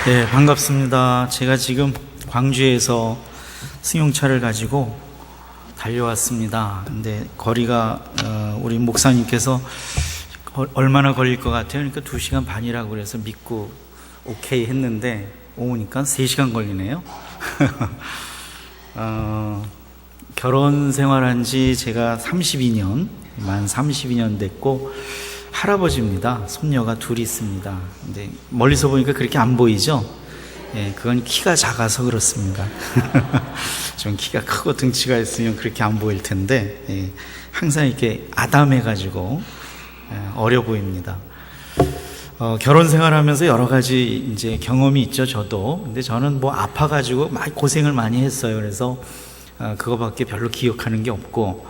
네, 반갑습니다. 제가 지금 광주에서 승용차를 가지고 달려왔습니다. 근데 거리가 우리 목사님께서 얼마나 걸릴 것 같아요? 그러니까 2시간 반이라고 그래서 믿고 오케이 했는데 오니까 3시간 걸리네요. 결혼 생활한 지 제가 만 32년 됐고 할아버지입니다. 손녀가 둘이 있습니다. 근데 멀리서 보니까 그렇게 안 보이죠? 예, 그건 키가 작아서 그렇습니다. 좀 키가 크고 등치가 있으면 그렇게 안 보일 텐데, 예, 항상 이렇게 아담해가지고 어려 보입니다. 결혼 생활하면서 여러 가지 이제 경험이 있죠, 저도. 근데 저는 뭐 아파가지고 많이 고생을 많이 했어요. 그래서 그거밖에 별로 기억하는 게 없고,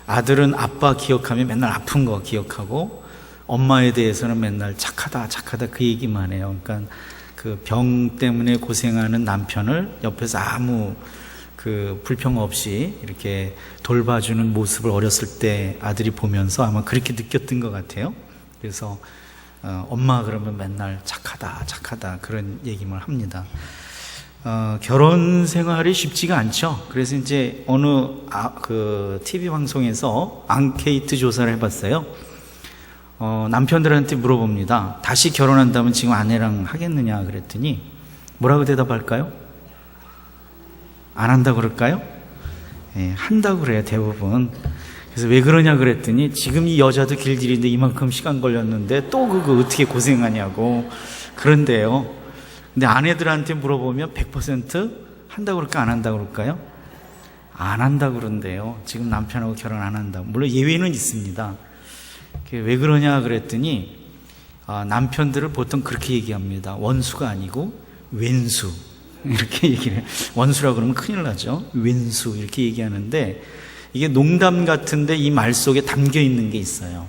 아들은 아빠 기억하면 맨날 아픈 거 기억하고, 엄마에 대해서는 맨날 착하다 그 얘기만 해요. 그러니까 그 병 때문에 고생하는 남편을 옆에서 아무 그 불평 없이 이렇게 돌봐주는 모습을 어렸을 때 아들이 보면서 아마 그렇게 느꼈던 것 같아요. 그래서 엄마 그러면 맨날 착하다 그런 얘기만 합니다. 결혼 생활이 쉽지가 않죠. 그래서 이제 어느 TV 방송에서 앙케이트 조사를 해봤어요. 남편들한테 물어봅니다. 다시 결혼한다면 지금 아내랑 하겠느냐 그랬더니 뭐라고 대답할까요? 안 한다고 그럴까요? 예, 한다고 그래요, 대부분. 그래서 왜 그러냐 그랬더니 지금 이 여자도 길들이는데 이만큼 시간 걸렸는데 또 그거 어떻게 고생하냐고 그런데요. 근데 아내들한테 물어보면 100% 한다고 그럴까 안 한다고 그럴까요? 안 한다고 그런대요. 지금 남편하고 결혼 안 한다고. 물론 예외는 있습니다. 왜 그러냐 그랬더니 남편들을 보통 그렇게 얘기합니다. 원수가 아니고 왼수 이렇게 얘기를 해요. 원수라고 그러면 큰일 나죠. 왼수 이렇게 얘기하는데 이게 농담 같은데 이 말 속에 담겨 있는 게 있어요.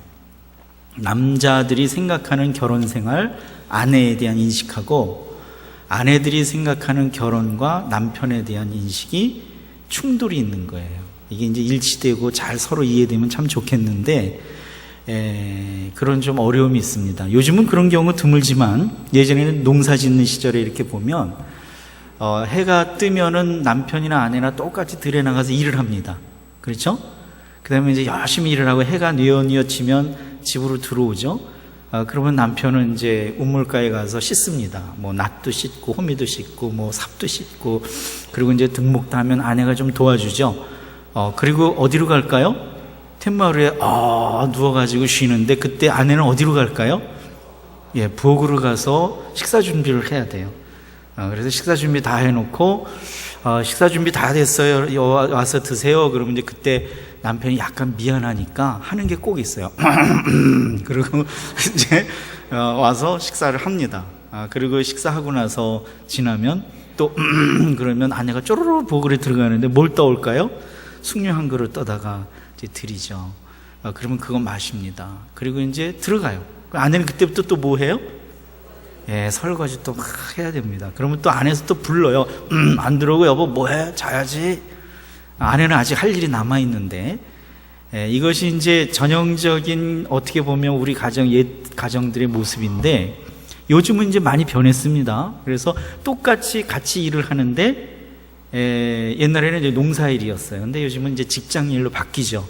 남자들이 생각하는 결혼 생활, 아내에 대한 인식하고 아내들이 생각하는 결혼과 남편에 대한 인식이 충돌이 있는 거예요. 이게 이제 일치되고 잘 서로 이해되면 참 좋겠는데 그런 좀 어려움이 있습니다. 요즘은 그런 경우 드물지만 예전에는 농사 짓는 시절에 이렇게 보면 해가 뜨면은 남편이나 아내나 똑같이 들에 나가서 일을 합니다. 그렇죠? 그 다음에 이제 열심히 일을 하고 해가 뉘어뉘어지면 집으로 들어오죠. 그러면 남편은 이제 우물가에 가서 씻습니다. 뭐 낫도 씻고 호미도 씻고 뭐 삽도 씻고 그리고 이제 등목도 하면 아내가 좀 도와주죠. 그리고 어디로 갈까요? 툇마루에 누워가지고 쉬는데 그때 아내는 어디로 갈까요? 예, 부엌으로 가서 식사 준비를 해야 돼요. 그래서 식사 준비 다 해놓고 식사 준비 다 됐어요. 와서 드세요. 그러면 이제 그때 남편이 약간 미안하니까 하는 게 꼭 있어요. 그리고 이제 와서 식사를 합니다. 그리고 식사하고 나서 지나면 또 그러면 아내가 쪼르르 부엌으로 들어가는데 뭘 떠올까요? 숭늉 한 그릇 떠다가 드리죠. 그러면 그건 마십니다. 그리고 이제 들어가요. 아내는 그때부터 또 뭐 해요? 예, 설거지 또 막 해야 됩니다. 그러면 또 안에서 또 불러요. 안 들어오고 여보 뭐해? 자야지. 아내는 아직 할 일이 남아있는데 이것이 이제 전형적인 어떻게 보면 우리 옛 가정들의 모습인데 요즘은 이제 많이 변했습니다. 그래서 똑같이 같이 일을 하는데 옛날에는 이제 농사일이었어요. 근데 요즘은 이제 직장일로 바뀌죠.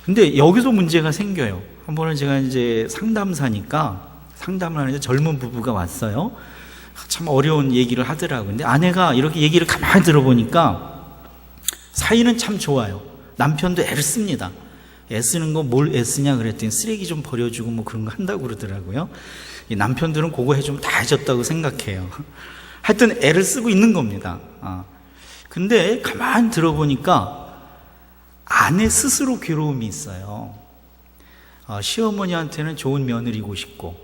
근데 여기서 문제가 생겨요. 한 번은 제가 이제 상담사니까 상담을 하는데 젊은 부부가 왔어요. 참 어려운 얘기를 하더라고요. 근데 아내가 이렇게 얘기를 가만히 들어보니까 사이는 참 좋아요. 남편도 애를 씁니다. 애쓰는 거 뭘 애쓰냐 그랬더니 쓰레기 좀 버려주고 뭐 그런 거 한다고 그러더라고요. 이 남편들은 그거 해주면 다 해줬다고 생각해요. 하여튼 애를 쓰고 있는 겁니다. 근데 가만히 들어보니까 아내 스스로 괴로움이 있어요. 시어머니한테는 좋은 며느리고 싶고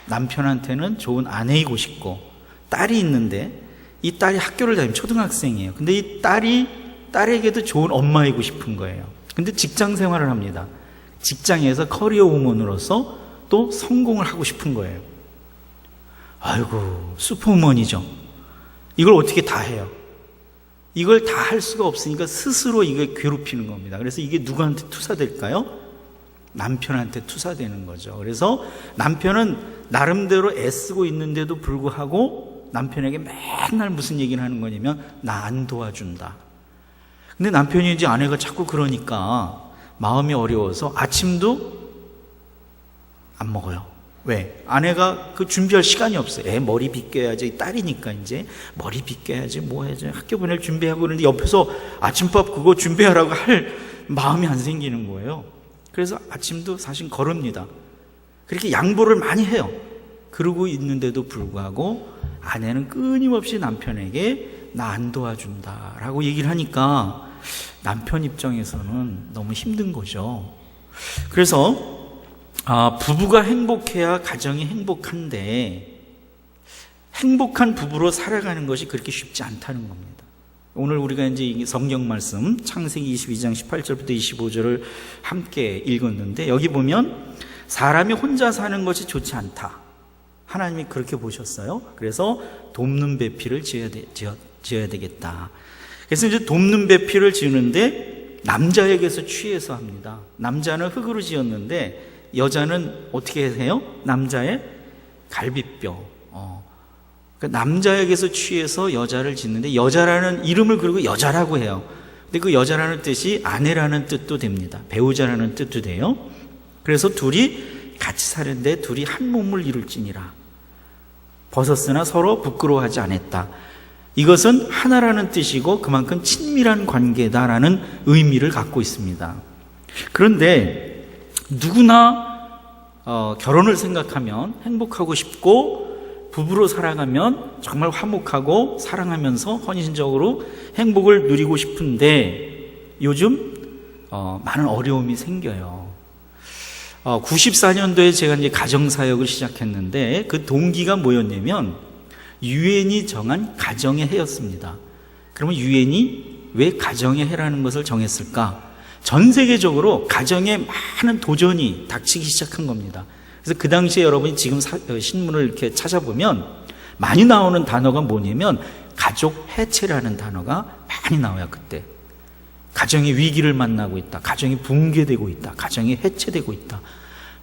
남편한테는 좋은 아내이고 싶고 딸이 있는데 이 딸이 학교를 다니면 초등학생이에요. 근데 이 딸에게도 좋은 엄마이고 싶은 거예요. 근데 직장 생활을 합니다. 직장에서 커리어 우먼으로서 또 성공을 하고 싶은 거예요. 아이고 슈퍼우먼이죠. 이걸 어떻게 다 해요? 이걸 다 할 수가 없으니까 스스로 이걸 괴롭히는 겁니다. 그래서 이게 누구한테 투사될까요? 남편한테 투사되는 거죠. 그래서 남편은 나름대로 애쓰고 있는데도 불구하고 남편에게 맨날 무슨 얘기를 하는 거냐면 나 안 도와준다. 근데 남편이 이제 아내가 자꾸 그러니까 마음이 어려워서 아침도 안 먹어요. 왜? 아내가 그 준비할 시간이 없어요. 애 머리 빗겨야지, 딸이니까 이제 머리 빗겨야지, 뭐 해야지, 학교 보낼 준비하고 그러는데 옆에서 아침밥 그거 준비하라고 할 마음이 안 생기는 거예요. 그래서 아침도 사실 거릅니다. 그렇게 양보를 많이 해요. 그러고 있는데도 불구하고 아내는 끊임없이 남편에게 나 안 도와준다 라고 얘기를 하니까 남편 입장에서는 너무 힘든 거죠. 그래서 부부가 행복해야 가정이 행복한데 행복한 부부로 살아가는 것이 그렇게 쉽지 않다는 겁니다. 오늘 우리가 이제 성경 말씀 창세기 22장 18절부터 25절을 함께 읽었는데 여기 보면 사람이 혼자 사는 것이 좋지 않다. 하나님이 그렇게 보셨어요. 그래서 돕는 배필을 지어야 되겠다. 그래서 이제 돕는 배필을 지으는데 남자에게서 취해서 합니다. 남자는 흙으로 지었는데 여자는 어떻게 해요? 남자의 갈비뼈. 그러니까 남자에게서 취해서 여자를 짓는데 여자라는 이름을 그리고 여자라고 해요. 근데 그 여자라는 뜻이 아내라는 뜻도 됩니다. 배우자라는 뜻도 돼요. 그래서 둘이 같이 사는데 둘이 한 몸을 이룰지니라. 벗었으나 서로 부끄러워하지 않았다. 이것은 하나라는 뜻이고 그만큼 친밀한 관계다라는 의미를 갖고 있습니다. 그런데 누구나 결혼을 생각하면 행복하고 싶고 부부로 살아가면 정말 화목하고 사랑하면서 헌신적으로 행복을 누리고 싶은데 요즘 많은 어려움이 생겨요. 94년도에 제가 이제 가정사역을 시작했는데 그 동기가 뭐였냐면 유엔이 정한 가정의 해였습니다. 그러면 유엔이 왜 가정의 해라는 것을 정했을까? 전 세계적으로 가정에 많은 도전이 닥치기 시작한 겁니다. 그래서 그 당시에 여러분이 지금 신문을 이렇게 찾아보면 많이 나오는 단어가 뭐냐면 가족 해체라는 단어가 많이 나와요. 그때 가정이 위기를 만나고 있다, 가정이 붕괴되고 있다, 가정이 해체되고 있다,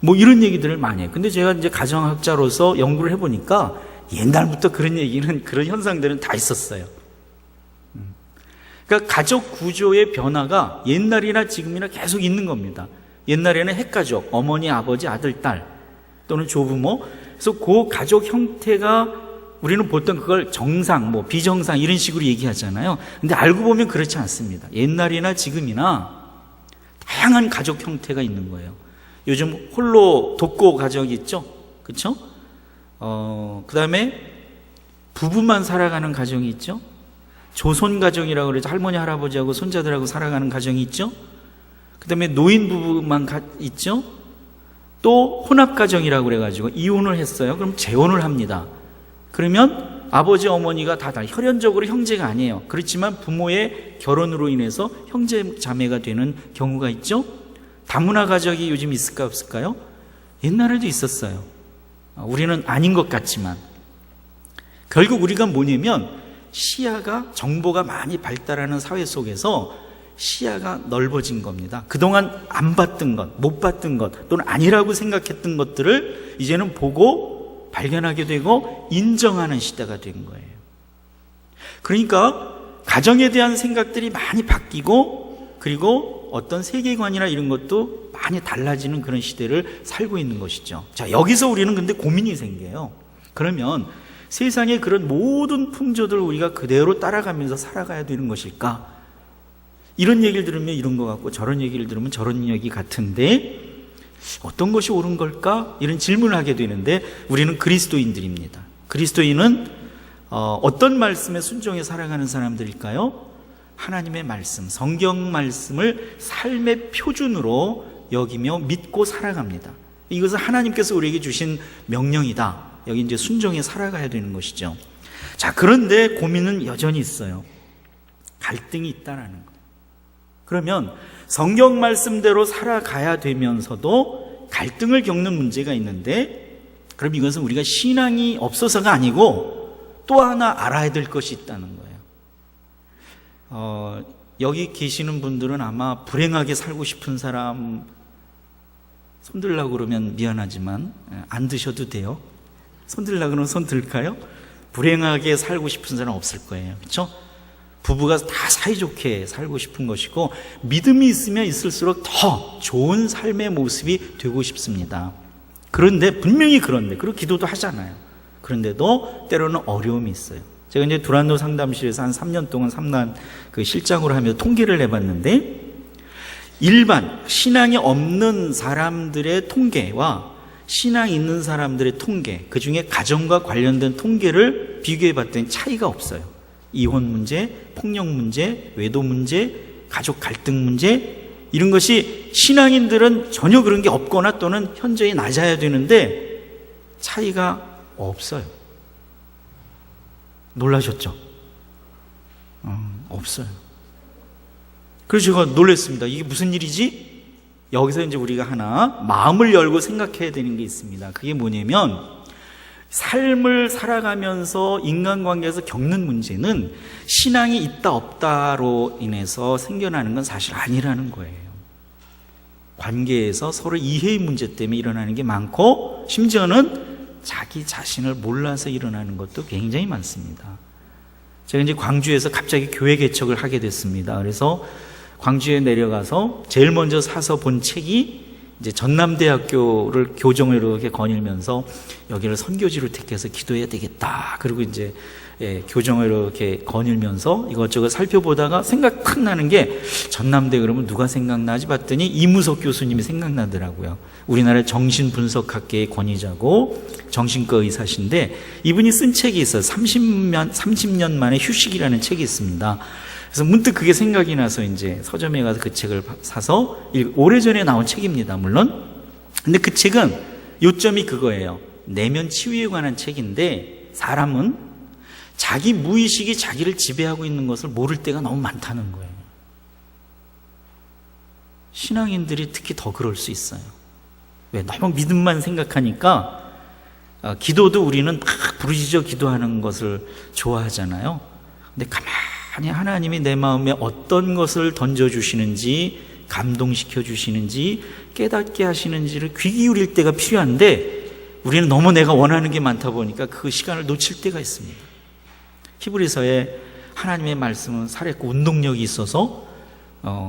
뭐 이런 얘기들을 많이 해요. 근데 제가 이제 가정학자로서 연구를 해보니까 옛날부터 그런 얘기는, 그런 현상들은 다 있었어요. 그러니까 가족 구조의 변화가 옛날이나 지금이나 계속 있는 겁니다. 옛날에는 핵가족, 어머니, 아버지, 아들, 딸 또는 조부모. 그래서 그 가족 형태가 우리는 보통 그걸 정상, 뭐 비정상 이런 식으로 얘기하잖아요. 근데 알고 보면 그렇지 않습니다. 옛날이나 지금이나 다양한 가족 형태가 있는 거예요. 요즘 홀로 독거 가족이 있죠, 그렇죠? 그 다음에 부부만 살아가는 가정이 있죠. 조손 가정이라고 그러죠. 할머니, 할아버지하고 손자들하고 살아가는 가정이 있죠. 그 다음에 노인 부부만 있죠. 또 혼합 가정이라고 그래가지고 이혼을 했어요. 그럼 재혼을 합니다. 그러면 아버지, 어머니가 다 혈연적으로 형제가 아니에요. 그렇지만 부모의 결혼으로 인해서 형제 자매가 되는 경우가 있죠. 다문화 가족이 요즘 있을까 없을까요? 옛날에도 있었어요. 우리는 아닌 것 같지만 결국 우리가 뭐냐면 시야가, 정보가 많이 발달하는 사회 속에서 시야가 넓어진 겁니다. 그동안 안 봤던 것, 못 봤던 것 또는 아니라고 생각했던 것들을 이제는 보고 발견하게 되고 인정하는 시대가 된 거예요. 그러니까 가정에 대한 생각들이 많이 바뀌고 그리고 어떤 세계관이나 이런 것도 많이 달라지는 그런 시대를 살고 있는 것이죠. 자, 여기서 우리는 근데 고민이 생겨요. 그러면 세상의 그런 모든 풍조들을 우리가 그대로 따라가면서 살아가야 되는 것일까? 이런 얘기를 들으면 이런 것 같고 저런 얘기를 들으면 저런 얘기 같은데 어떤 것이 옳은 걸까? 이런 질문을 하게 되는데 우리는 그리스도인들입니다. 그리스도인은 어떤 말씀에 순종해 살아가는 사람들일까요? 하나님의 말씀, 성경 말씀을 삶의 표준으로 여기며 믿고 살아갑니다. 이것은 하나님께서 우리에게 주신 명령이다. 여기 이제 순종해 살아가야 되는 것이죠. 자, 그런데 고민은 여전히 있어요. 갈등이 있다라는 거. 그러면 성경 말씀대로 살아가야 되면서도 갈등을 겪는 문제가 있는데, 그럼 이것은 우리가 신앙이 없어서가 아니고 또 하나 알아야 될 것이 있다는 거예요. 여기 계시는 분들은 아마 불행하게 살고 싶은 사람 손 들라고 그러면 미안하지만 안 드셔도 돼요. 손 들라고 그러면 손 들까요? 불행하게 살고 싶은 사람 없을 거예요. 그렇죠? 부부가 다 사이좋게 살고 싶은 것이고, 믿음이 있으면 있을수록 더 좋은 삶의 모습이 되고 싶습니다. 그런데 분명히 그리고 기도도 하잖아요. 그런데도 때로는 어려움이 있어요. 제가 이제 두란노 상담실에서 한 3년 동안 상담 실장으로 하면서 통계를 해봤는데, 일반 신앙이 없는 사람들의 통계와 신앙 있는 사람들의 통계, 그 중에 가정과 관련된 통계를 비교해 봤더니 차이가 없어요. 이혼 문제, 폭력 문제, 외도 문제, 가족 갈등 문제, 이런 것이 신앙인들은 전혀 그런 게 없거나 또는 현저히 낮아야 되는데 차이가 없어요. 놀라셨죠? 없어요. 그래서 제가 놀랐습니다. 이게 무슨 일이지? 여기서 이제 우리가 하나 마음을 열고 생각해야 되는 게 있습니다. 그게 뭐냐면, 삶을 살아가면서 인간관계에서 겪는 문제는 신앙이 있다 없다로 인해서 생겨나는 건 사실 아니라는 거예요. 관계에서 서로 이해의 문제 때문에 일어나는 게 많고, 심지어는 자기 자신을 몰라서 일어나는 것도 굉장히 많습니다. 제가 이제 광주에서 갑자기 교회 개척을 하게 됐습니다. 그래서 광주에 내려가서 제일 먼저 사서 본 책이 이제 전남대학교를 교정을 이렇게 거닐면서 여기를 선교지로 택해서 기도해야 되겠다. 그리고 이제 교정을 이렇게 거닐면서 이것저것 살펴보다가 생각 큰 나는 게, 전남대 그러면 누가 생각나지 봤더니 이무석 교수님이 생각나더라고요. 우리나라 정신분석학계의 권위자고 정신과 의사신데, 이분이 쓴 책이 있어요. 30년 만에 휴식이라는 책이 있습니다. 그래서 문득 그게 생각이 나서 이제 서점에 가서 그 책을 사서, 오래전에 나온 책입니다, 물론. 근데 그 책은 요점이 그거예요. 내면 치유에 관한 책인데, 사람은 자기 무의식이 자기를 지배하고 있는 것을 모를 때가 너무 많다는 거예요. 신앙인들이 특히 더 그럴 수 있어요. 왜? 너무 믿음만 생각하니까. 기도도 우리는 막 부르짖어 기도하는 것을 좋아하잖아요. 근데 가만히 하나님이 내 마음에 어떤 것을 던져주시는지, 감동시켜 주시는지, 깨닫게 하시는지를 귀 기울일 때가 필요한데, 우리는 너무 내가 원하는 게 많다 보니까 그 시간을 놓칠 때가 있습니다. 히브리서에 하나님의 말씀은 살아있고 운동력이 있어서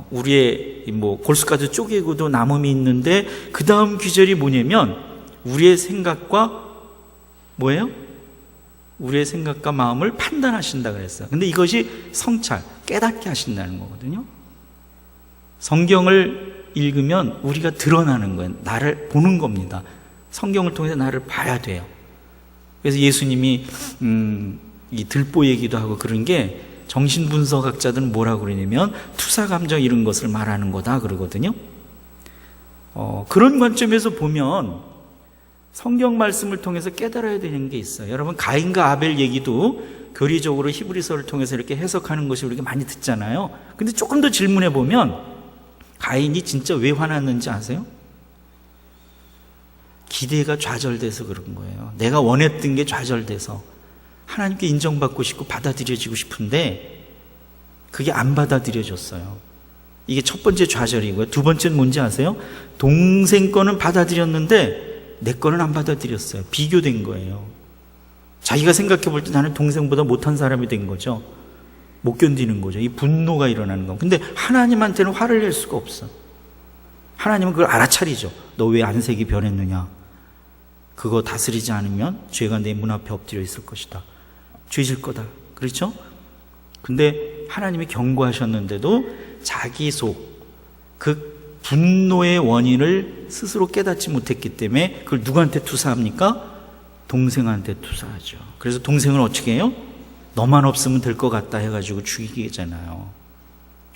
우리의 골수까지 쪼개고도 남음이 있는데, 그 다음 귀절이 뭐냐면, 우리의 생각과 뭐예요? 우리의 생각과 마음을 판단하신다 그랬어요. 근데 이것이 성찰, 깨닫게 하신다는 거거든요. 성경을 읽으면 우리가 드러나는 거예요. 나를 보는 겁니다. 성경을 통해서 나를 봐야 돼요. 그래서 예수님이 이 들보 얘기도 하고 그런 게, 정신분석학자들은 뭐라고 그러냐면 투사감정 이런 것을 말하는 거다 그러거든요. 그런 관점에서 보면 성경 말씀을 통해서 깨달아야 되는 게 있어요. 여러분, 가인과 아벨 얘기도 교리적으로 히브리서를 통해서 이렇게 해석하는 것이 우리가 많이 듣잖아요. 근데 조금 더 질문해 보면, 가인이 진짜 왜 화났는지 아세요? 기대가 좌절돼서 그런 거예요. 내가 원했던 게 좌절돼서 하나님께 인정받고 싶고 받아들여지고 싶은데 그게 안 받아들여졌어요. 이게 첫 번째 좌절이고요. 두 번째는 뭔지 아세요? 동생 거는 받아들였는데 내 거는 안 받아들였어요. 비교된 거예요. 자기가 생각해 볼 때 나는 동생보다 못한 사람이 된 거죠. 못 견디는 거죠. 이 분노가 일어나는 거. 근데 하나님한테는 화를 낼 수가 없어. 하나님은 그걸 알아차리죠. 너 왜 안색이 변했느냐? 그거 다스리지 않으면 죄가 내 문 앞에 엎드려 있을 것이다. 죄질 거다. 그렇죠? 근데 하나님이 경고하셨는데도 자기 속, 그 분노의 원인을 스스로 깨닫지 못했기 때문에 그걸 누구한테 투사합니까? 동생한테 투사하죠. 그래서 동생을 어떻게 해요? 너만 없으면 될 것 같다 해가지고 죽이잖아요.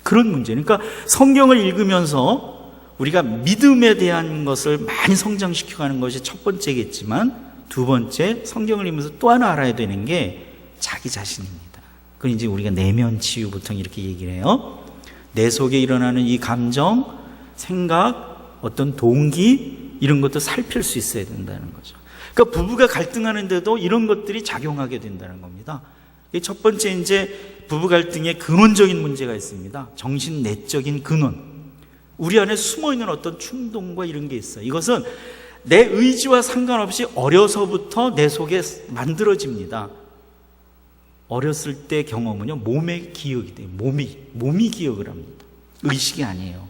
그런 문제. 그러니까 성경을 읽으면서 우리가 믿음에 대한 것을 많이 성장시켜가는 것이 첫 번째겠지만, 두 번째, 성경을 읽으면서 또 하나 알아야 되는 게 자기 자신입니다. 그건 이제 우리가 내면 치유, 보통 이렇게 얘기를 해요. 내 속에 일어나는 이 감정, 생각, 어떤 동기, 이런 것도 살필 수 있어야 된다는 거죠. 그러니까 부부가 갈등하는데도 이런 것들이 작용하게 된다는 겁니다. 첫 번째, 이제 부부 갈등에 근원적인 문제가 있습니다. 정신 내적인 근원. 우리 안에 숨어있는 어떤 충동과 이런 게 있어요. 이것은 내 의지와 상관없이 어려서부터 내 속에 만들어집니다. 어렸을 때 경험은요, 몸의 기억이 돼요. 몸이 기억을 합니다. 의식이 아니에요.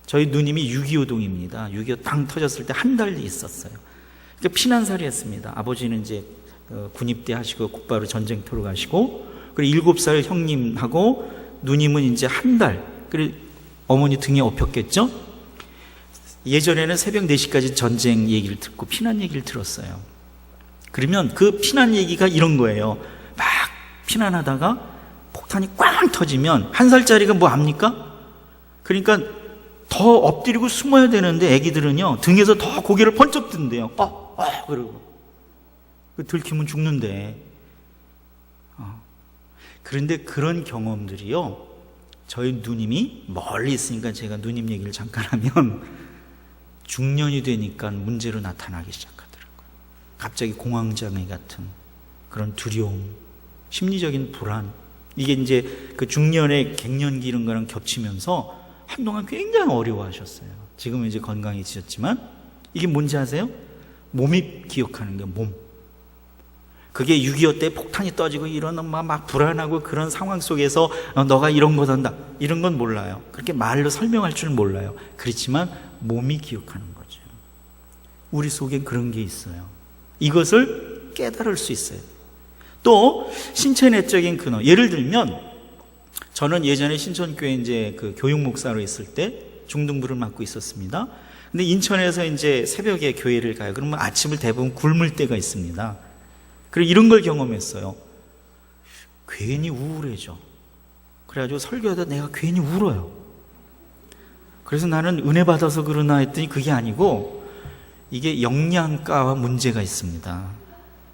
저희 누님이 6.25동입니다. 6.25 땅 터졌을 때 한 달 있었어요. 그러니까 피난살이 했습니다. 아버지는 이제 군입대 하시고 곧바로 전쟁터로 가시고, 그리고 7살 형님하고 누님은 이제 한 달, 그리고 어머니 등에 업혔겠죠? 예전에는 새벽 4시까지 전쟁 얘기를 듣고 피난 얘기를 들었어요. 그러면 그 피난 얘기가 이런 거예요. 막 피난하다가 폭탄이 꽝 터지면 1살짜리가 뭐 합니까? 그러니까 더 엎드리고 숨어야 되는데 애기들은요, 등에서 더 고개를 번쩍 든대요. 그러고 들키면 죽는데. 그런데 그런 경험들이요, 저희 누님이 멀리 있으니까 제가 누님 얘기를 잠깐 하면 중년이 되니까 문제로 나타나기 시작하더라고요. 갑자기 공황장애 같은 그런 두려움, 심리적인 불안, 이게 이제 그 중년의 갱년기 이런 거랑 겹치면서 한동안 굉장히 어려워하셨어요. 지금은 이제 건강해지셨지만, 이게 뭔지 아세요? 몸이 기억하는 거예요. 몸. 그게 6.25 때 폭탄이 떠지고 이런 막 불안하고 그런 상황 속에서 너가 이런 거단다, 이런 건 몰라요. 그렇게 말로 설명할 줄 몰라요. 그렇지만 몸이 기억하는 거죠. 우리 속에 그런 게 있어요. 이것을 깨달을 수 있어요. 또 신체내적인 근원, 예를 들면 저는 예전에 신천교회 이제 그 교육 목사로 있을 때 중등부를 맡고 있었습니다. 근데 인천에서 이제 새벽에 교회를 가요. 그러면 아침을 대부분 굶을 때가 있습니다. 그리고 이런 걸 경험했어요. 괜히 우울해져. 그래가지고 설교하다 내가 괜히 울어요. 그래서 나는 은혜 받아서 그러나 했더니 그게 아니고 이게 영양가와 문제가 있습니다.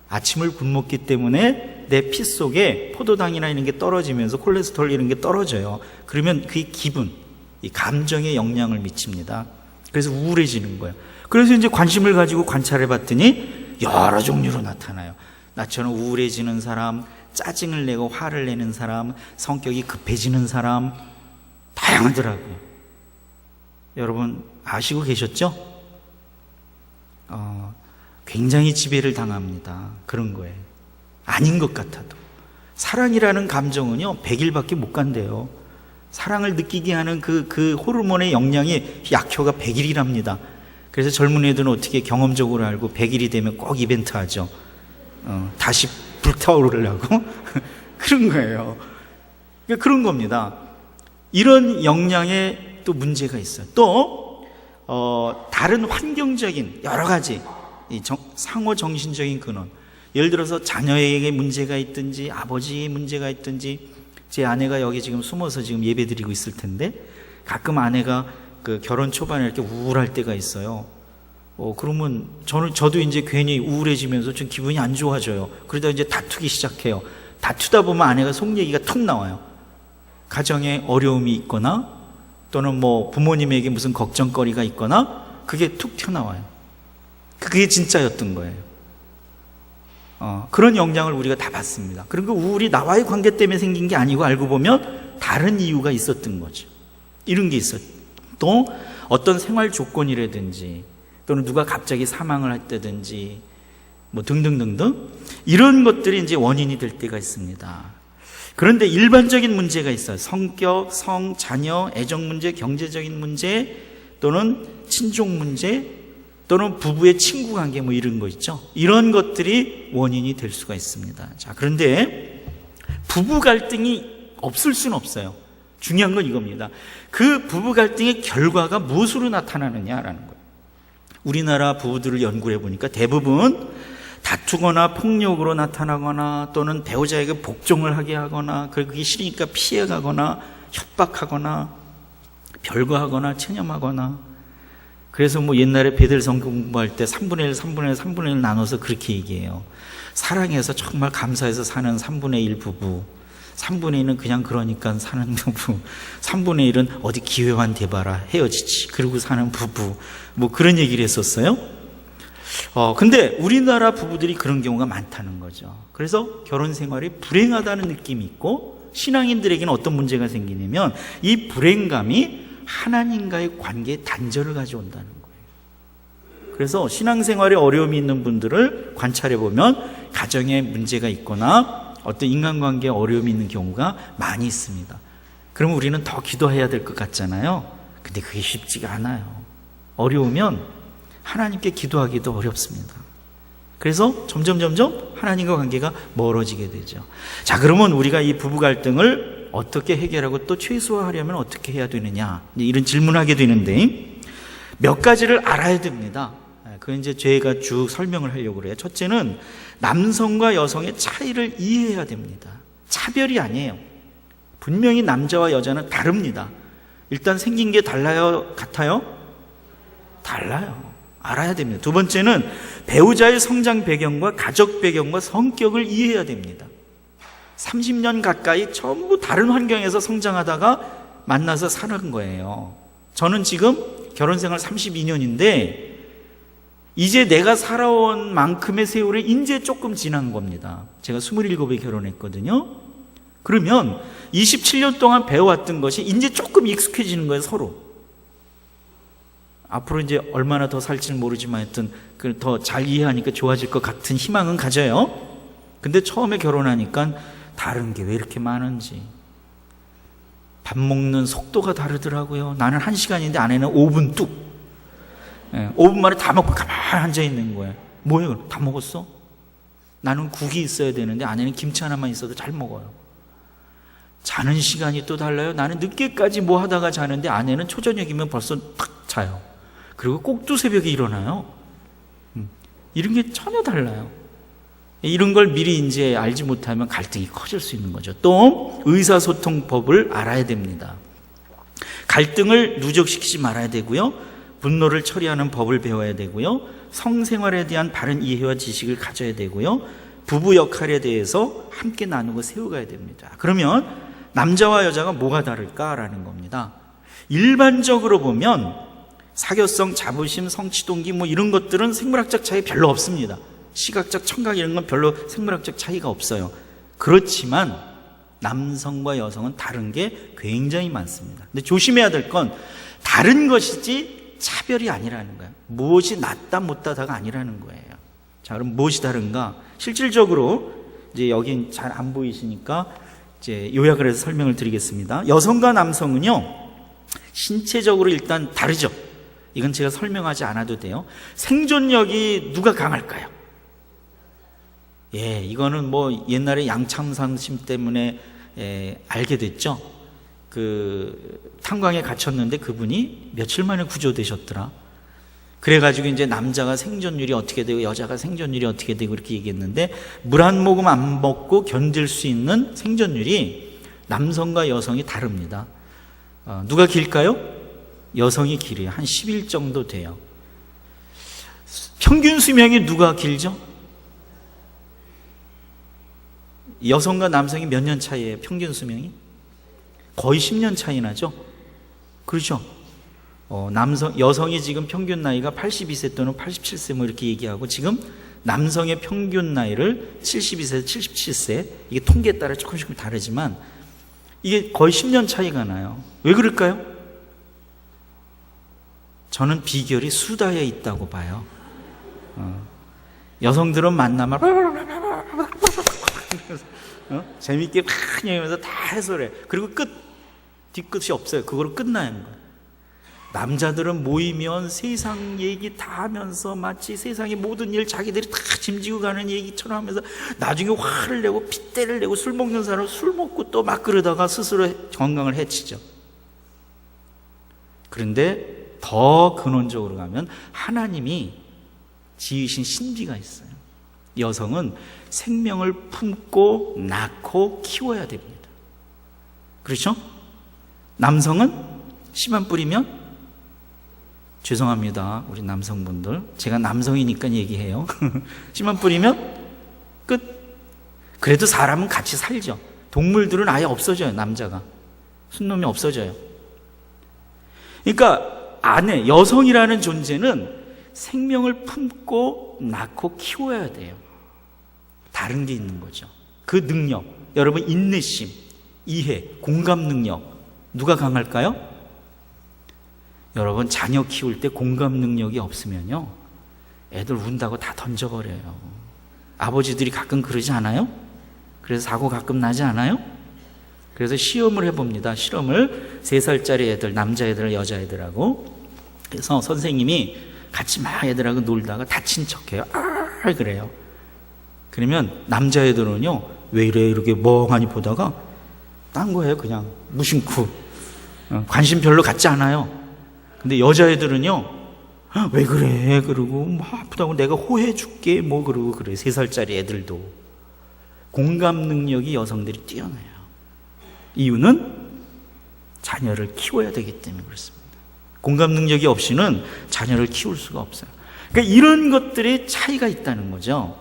아침을 굶었기 때문에 내 피 속에 포도당이나 이런 게 떨어지면서 콜레스테롤 이런 게 떨어져요. 그러면 그게 기분, 이 감정에 영향을 미칩니다. 그래서 우울해지는 거예요. 그래서 이제 관심을 가지고 관찰해 봤더니 여러 종류로 나타나요. 나처럼 우울해지는 사람, 짜증을 내고 화를 내는 사람, 성격이 급해지는 사람, 다양하더라고요. 여러분 아시고 계셨죠? 굉장히 지배를 당합니다. 그런 거예요. 아닌 것 같아도. 사랑이라는 감정은요, 100일밖에 못 간대요. 사랑을 느끼게 하는 그 호르몬의 영향이 약효가 100일이랍니다. 그래서 젊은 애들은 어떻게 경험적으로 알고 100일이 되면 꼭 이벤트 하죠. 다시 불타오르려고 그런 거예요. 그러니까 그런 겁니다. 이런 영향에 또 문제가 있어요. 또 다른 환경적인 여러 가지 상호 정신적인 근원, 예를 들어서 자녀에게 문제가 있든지 아버지의 문제가 있든지, 제 아내가 여기 지금 숨어서 지금 예배 드리고 있을 텐데 가끔 아내가 그 결혼 초반에 이렇게 우울할 때가 있어요. 그러면 저도 이제 괜히 우울해지면서 좀 기분이 안 좋아져요. 그러다 이제 다투기 시작해요. 다투다 보면 아내가 속 얘기가 툭 나와요. 가정에 어려움이 있거나 또는 뭐 부모님에게 무슨 걱정거리가 있거나 그게 툭 튀어나와요. 그게 진짜였던 거예요. 그런 영향을 우리가 다 받습니다. 그리고 우울이 나와의 관계 때문에 생긴 게 아니고 알고 보면 다른 이유가 있었던 거죠. 이런 게 있어요. 또 어떤 생활 조건이라든지 또는 누가 갑자기 사망을 했다든지 뭐 등등등등 이런 것들이 이제 원인이 될 때가 있습니다. 그런데 일반적인 문제가 있어요. 성격, 성, 자녀, 애정 문제, 경제적인 문제 또는 친족 문제 또는 부부의 친구 관계 뭐 이런 거 있죠. 이런 것들이 원인이 될 수가 있습니다. 자, 그런데 부부 갈등이 없을 수는 없어요. 중요한 건 이겁니다. 그 부부 갈등의 결과가 무엇으로 나타나느냐라는 거예요. 우리나라 부부들을 연구해 보니까 대부분 다투거나 폭력으로 나타나거나 또는 배우자에게 복종을 하게 하거나 그게 싫으니까 피해가거나 협박하거나 별거하거나 체념하거나. 그래서 뭐 옛날에 베델성 공부할 때 3분의 1, 3분의 1, 3분의 1 나눠서 그렇게 얘기해요. 사랑해서 정말 감사해서 사는 3분의 1 부부, 3분의 1은 그냥 그러니까 사는 부부, 3분의 1은 어디 기회만 대봐라 헤어지지 그러고 사는 부부, 뭐 그런 얘기를 했었어요. 근데 우리나라 부부들이 그런 경우가 많다는 거죠. 그래서 결혼 생활이 불행하다는 느낌이 있고 신앙인들에게는 어떤 문제가 생기냐면 이 불행감이 하나님과의 관계에 단절을 가져온다는 거예요. 그래서 신앙생활에 어려움이 있는 분들을 관찰해 보면 가정에 문제가 있거나 어떤 인간관계에 어려움이 있는 경우가 많이 있습니다. 그러면 우리는 더 기도해야 될 것 같잖아요. 근데 그게 쉽지가 않아요. 어려우면 하나님께 기도하기도 어렵습니다. 그래서 점점 하나님과 관계가 멀어지게 되죠. 자, 그러면 우리가 이 부부 갈등을 어떻게 해결하고 또 최소화하려면 어떻게 해야 되느냐, 이런 질문을 하게 되는데 몇 가지를 알아야 됩니다. 그건 이제 제가 쭉 설명을 하려고 그래요. 첫째는 남성과 여성의 차이를 이해해야 됩니다. 차별이 아니에요. 분명히 남자와 여자는 다릅니다. 일단 생긴 게 달라요? 같아요? 달라요. 알아야 됩니다. 두 번째는 배우자의 성장 배경과 가족 배경과 성격을 이해해야 됩니다. 30년 가까이 전부 다른 환경에서 성장하다가 만나서 사는 거예요. 저는 지금 결혼생활 32년인데 이제 내가 살아온 만큼의 세월이 이제 조금 지난 겁니다. 제가 27에 결혼했거든요. 그러면 27년 동안 배워왔던 것이 이제 조금 익숙해지는 거예요, 서로. 앞으로 이제 얼마나 더 살지는 모르지만 하여튼 더 잘 이해하니까 좋아질 것 같은 희망은 가져요. 근데 처음에 결혼하니까 다른 게 왜 이렇게 많은지. 밥 먹는 속도가 다르더라고요. 나는 1시간인데 아내는 5분 뚝. 5분 만에 다 먹고 가만히 앉아있는 거예요. 뭐예요? 다 먹었어? 나는 국이 있어야 되는데 아내는 김치 하나만 있어도 잘 먹어요. 자는 시간이 또 달라요. 나는 늦게까지 뭐 하다가 자는데 아내는 초저녁이면 벌써 탁 자요. 그리고 꼭 또 새벽에 일어나요. 이런 게 전혀 달라요. 이런 걸 미리 이제 알지 못하면 갈등이 커질 수 있는 거죠. 또 의사소통법을 알아야 됩니다. 갈등을 누적시키지 말아야 되고요. 분노를 처리하는 법을 배워야 되고요. 성생활에 대한 바른 이해와 지식을 가져야 되고요. 부부 역할에 대해서 함께 나누고 세워가야 됩니다. 그러면 남자와 여자가 뭐가 다를까라는 겁니다. 일반적으로 보면 사교성, 자부심, 성취동기 뭐 이런 것들은 생물학적 차이 별로 없습니다. 시각적, 청각 이런 건 별로 생물학적 차이가 없어요. 그렇지만 남성과 여성은 다른 게 굉장히 많습니다. 근데 조심해야 될 건 다른 것이지 차별이 아니라는 거예요. 무엇이 낫다 못하다가 아니라는 거예요. 자, 그럼 무엇이 다른가? 실질적으로 이제 여긴 잘 안 보이시니까 이제 요약을 해서 설명을 드리겠습니다. 여성과 남성은요, 신체적으로 일단 다르죠. 이건 제가 설명하지 않아도 돼요. 생존력이 누가 강할까요? 예, 이거는 뭐 옛날에 양창상심 때문에 알게 됐죠. 그 탄광에 갇혔는데 그분이 며칠 만에 구조되셨더라. 그래가지고 이제 남자가 생존율이 어떻게 되고 여자가 생존율이 어떻게 되고 이렇게 얘기했는데 물 한 모금 안 먹고 견딜 수 있는 생존율이 남성과 여성이 다릅니다. 누가 길까요? 여성이 길어요. 한 10일 정도 돼요. 평균 수명이 누가 길죠? 여성과 남성이 몇 년 차이예요? 평균 수명이? 거의 10년 차이 나죠? 그렇죠? 여성이 지금 평균 나이가 82세 또는 87세 뭐 이렇게 얘기하고 지금 남성의 평균 나이를 72세, 77세 이게 통계에 따라 조금씩 다르지만 이게 거의 10년 차이가 나요. 왜 그럴까요? 저는 비결이 수다에 있다고 봐요. 여성들은 만나면 재밌게 막 얘기하면서 다 해설해. 그리고 뒤끝이 없어요. 그거로 끝나는 거예요. 남자들은 모이면 세상 얘기 다 하면서 마치 세상의 모든 일 자기들이 다 짐지고 가는 얘기처럼 하면서 나중에 화를 내고 핏대를 내고 술 먹는 사람은 술 먹고 또 막 그러다가 스스로 건강을 해치죠. 그런데 더 근원적으로 가면 하나님이 지으신 신비가 있어요. 여성은 생명을 품고 낳고 키워야 됩니다. 그렇죠? 남성은 씨만 뿌리면 죄송합니다. 우리 남성분들. 제가 남성이니까 얘기해요. 씨만 뿌리면 끝. 그래도 사람은 같이 살죠. 동물들은 아예 없어져요. 남자가. 순놈이 없어져요. 그러니까 여성이라는 존재는 생명을 품고 낳고 키워야 돼요. 다른 게 있는 거죠. 그 능력, 여러분 인내심, 이해, 공감 능력 누가 강할까요? 여러분 자녀 키울 때 공감 능력이 없으면요 애들 운다고 다 던져버려요. 아버지들이 가끔 그러지 않아요? 그래서 사고 가끔 나지 않아요? 그래서 시험을 해봅니다. 실험을 3살짜리 애들, 남자애들, 여자애들하고. 그래서 선생님이 같이 막 애들하고 놀다가 다친 척해요. 그래요. 그러면 남자애들은요, 왜 이래 이렇게 멍하니 보다가 딴 거예요. 그냥 무심코 관심 별로 갖지 않아요. 근데 여자애들은요, 왜 그래 그러고 뭐 아프다고 내가 호해줄게 뭐 그러고 그래. 3살짜리 애들도. 공감 능력이 여성들이 뛰어나요. 이유는 자녀를 키워야 되기 때문에 그렇습니다. 공감 능력이 없이는 자녀를 키울 수가 없어요. 그러니까 이런 것들의 차이가 있다는 거죠.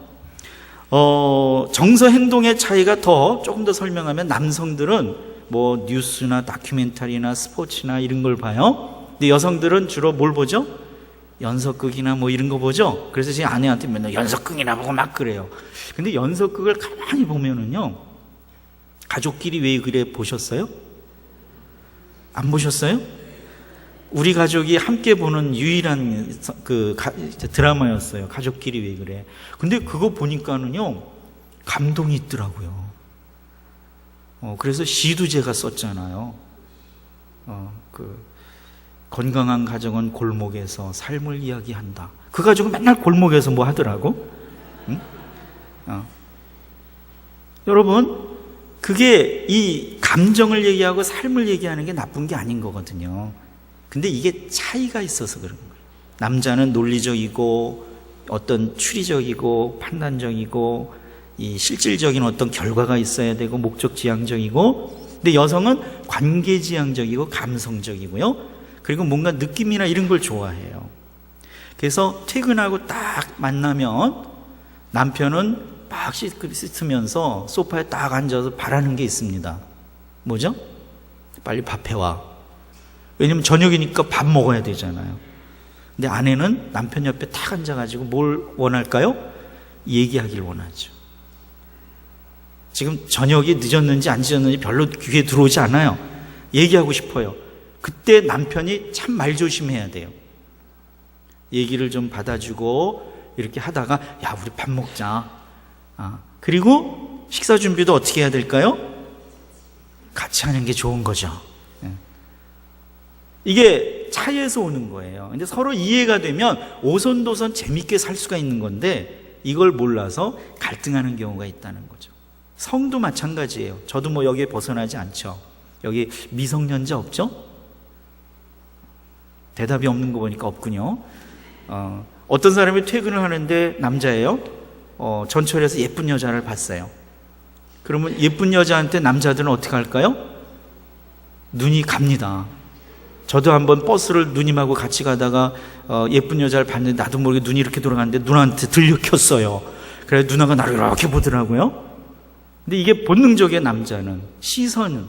정서 행동의 차이가 조금 더 설명하면, 남성들은 뭐 뉴스나 다큐멘터리나 스포츠나 이런 걸 봐요. 근데 여성들은 주로 뭘 보죠? 연속극이나 뭐 이런 거 보죠. 그래서 제 아내한테 맨날 연속극이나 보고 막 그래요. 근데 연속극을 가만히 보면은요, 가족끼리 왜 그래 보셨어요? 안 보셨어요? 우리 가족이 함께 보는 유일한 드라마였어요. 가족끼리 왜 그래. 근데 그거 보니까는요, 감동이 있더라고요. 그래서 시도 제가 썼잖아요. 건강한 가정은 골목에서 삶을 이야기한다. 그 가족은 맨날 골목에서 뭐 하더라고? 응? 여러분, 그게 이 감정을 얘기하고 삶을 얘기하는 게 나쁜 게 아닌 거거든요. 근데 이게 차이가 있어서 그런 거예요. 남자는 논리적이고 어떤 추리적이고 판단적이고 이 실질적인 어떤 결과가 있어야 되고 목적지향적이고, 근데 여성은 관계지향적이고 감성적이고요. 그리고 뭔가 느낌이나 이런 걸 좋아해요. 그래서 퇴근하고 딱 만나면 남편은 막 씻으면서 소파에 딱 앉아서 바라는 게 있습니다. 뭐죠? 빨리 밥 해와. 왜냐면 저녁이니까 밥 먹어야 되잖아요. 근데 아내는 남편 옆에 딱 앉아가지고 뭘 원할까요? 얘기하길 원하죠. 지금 저녁이 늦었는지 안 늦었는지 별로 귀에 들어오지 않아요. 얘기하고 싶어요. 그때 남편이 참 말조심해야 돼요. 얘기를 좀 받아주고 이렇게 하다가, 야, 우리 밥 먹자. 그리고 식사 준비도 어떻게 해야 될까요? 같이 하는 게 좋은 거죠. 이게 차이에서 오는 거예요. 근데 서로 이해가 되면 오손도손 재밌게 살 수가 있는 건데, 이걸 몰라서 갈등하는 경우가 있다는 거죠. 성도 마찬가지예요. 저도 뭐 여기에 벗어나지 않죠. 여기 미성년자 없죠? 대답이 없는 거 보니까 없군요. 어떤 사람이 퇴근을 하는데 남자예요. 전철에서 예쁜 여자를 봤어요. 그러면 예쁜 여자한테 남자들은 어떻게 할까요? 눈이 갑니다. 저도 한번 버스를 누님하고 같이 가다가 예쁜 여자를 봤는데 나도 모르게 눈이 이렇게 돌아갔는데 누나한테 들려켰어요. 그래서 누나가 나를 이렇게 보더라고요. 근데 이게 본능적인 남자는 시선은,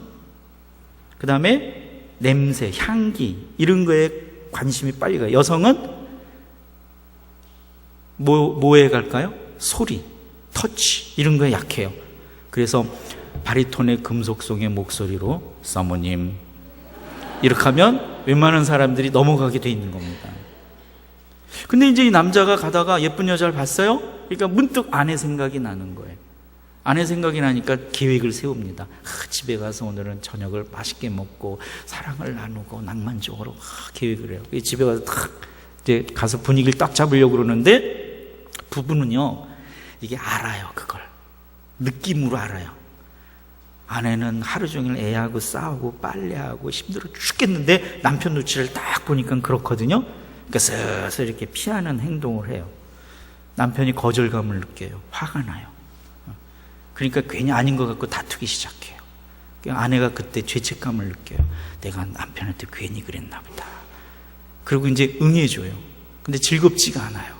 그 다음에 냄새, 향기 이런 거에 관심이 빨리 가요. 여성은 뭐에 갈까요? 소리, 터치 이런 거에 약해요. 그래서 바리톤의 금속송의 목소리로 사모님 이렇게 하면 웬만한 사람들이 넘어가게 돼 있는 겁니다. 근데 이제 이 남자가 가다가 예쁜 여자를 봤어요. 그러니까 문득 아내 생각이 나는 거예요. 아내 생각이 나니까 계획을 세웁니다. 집에 가서 오늘은 저녁을 맛있게 먹고 사랑을 나누고 낭만적으로 계획을 해요. 집에 가서 딱 이제 가서 분위기를 딱 잡으려고 그러는데, 부부는요 이게 알아요. 그걸 느낌으로 알아요. 아내는 하루 종일 애하고 싸우고 빨래하고 힘들어 죽겠는데 남편 눈치를 딱 보니까 그렇거든요. 그러니까 슬슬 이렇게 피하는 행동을 해요. 남편이 거절감을 느껴요. 화가 나요. 그러니까 괜히 아닌 것 같고 다투기 시작해요. 아내가 그때 죄책감을 느껴요. 내가 남편한테 괜히 그랬나 보다. 그리고 이제 응해줘요. 근데 즐겁지가 않아요.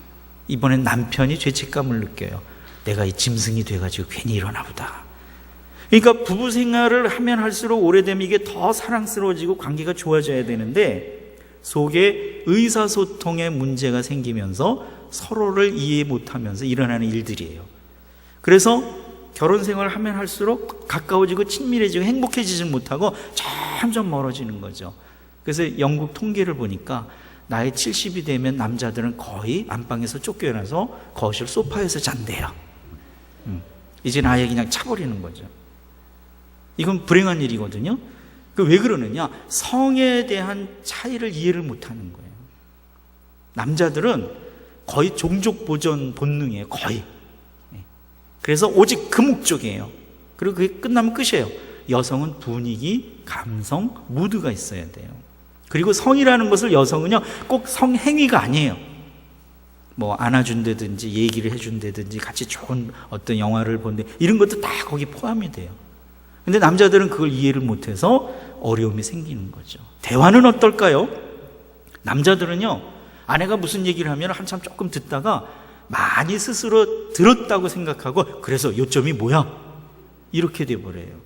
이번엔 남편이 죄책감을 느껴요. 내가 이 짐승이 돼가지고 괜히 이러나 보다. 그러니까 부부 생활을 하면 할수록 오래되면 이게 더 사랑스러워지고 관계가 좋아져야 되는데, 속에 의사소통에 문제가 생기면서 서로를 이해 못하면서 일어나는 일들이에요. 그래서 결혼 생활을 하면 할수록 가까워지고 친밀해지고 행복해지지 못하고 점점 멀어지는 거죠. 그래서 영국 통계를 보니까 나이 70이 되면 남자들은 거의 안방에서 쫓겨나서 거실 소파에서 잔대요. 이제는 아예 그냥 차버리는 거죠. 이건 불행한 일이거든요. 왜 그러느냐? 성에 대한 차이를 이해를 못하는 거예요. 남자들은 거의 종족 보존 본능이에요. 거의. 그래서 오직 그 목적이에요. 그리고 그게 끝나면 끝이에요. 여성은 분위기, 감성, 무드가 있어야 돼요. 그리고 성이라는 것을 여성은요 꼭 성행위가 아니에요. 뭐 안아준다든지 얘기를 해준다든지 같이 좋은 어떤 영화를 본다, 이런 것도 다 거기 포함이 돼요. 근데 남자들은 그걸 이해를 못해서 어려움이 생기는 거죠. 대화는 어떨까요? 남자들은요 아내가 무슨 얘기를 하면 한참 조금 듣다가 많이 스스로 들었다고 생각하고, 그래서 요점이 뭐야? 이렇게 돼버려요.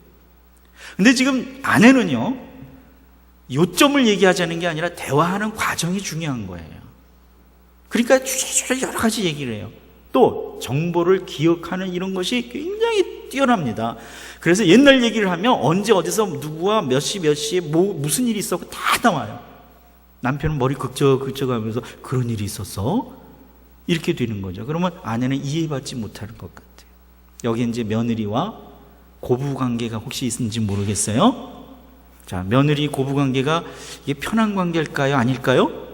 근데 지금 아내는요 요점을 얘기하자는 게 아니라 대화하는 과정이 중요한 거예요. 그러니까 주저주저 여러 가지 얘기를 해요. 또 정보를 기억하는 이런 것이 굉장히 뛰어납니다. 그래서 옛날 얘기를 하면 언제 어디서 누구와 몇 시에 무슨 일이 있었고 다 나와요. 남편은 머리 긁적긁적하면서 그런 일이 있었어? 이렇게 되는 거죠. 그러면 아내는 이해받지 못하는 것 같아요. 여기 이제 며느리와 고부관계가 혹시 있는지 모르겠어요. 자, 며느리 고부관계가 이게 편한 관계일까요? 아닐까요?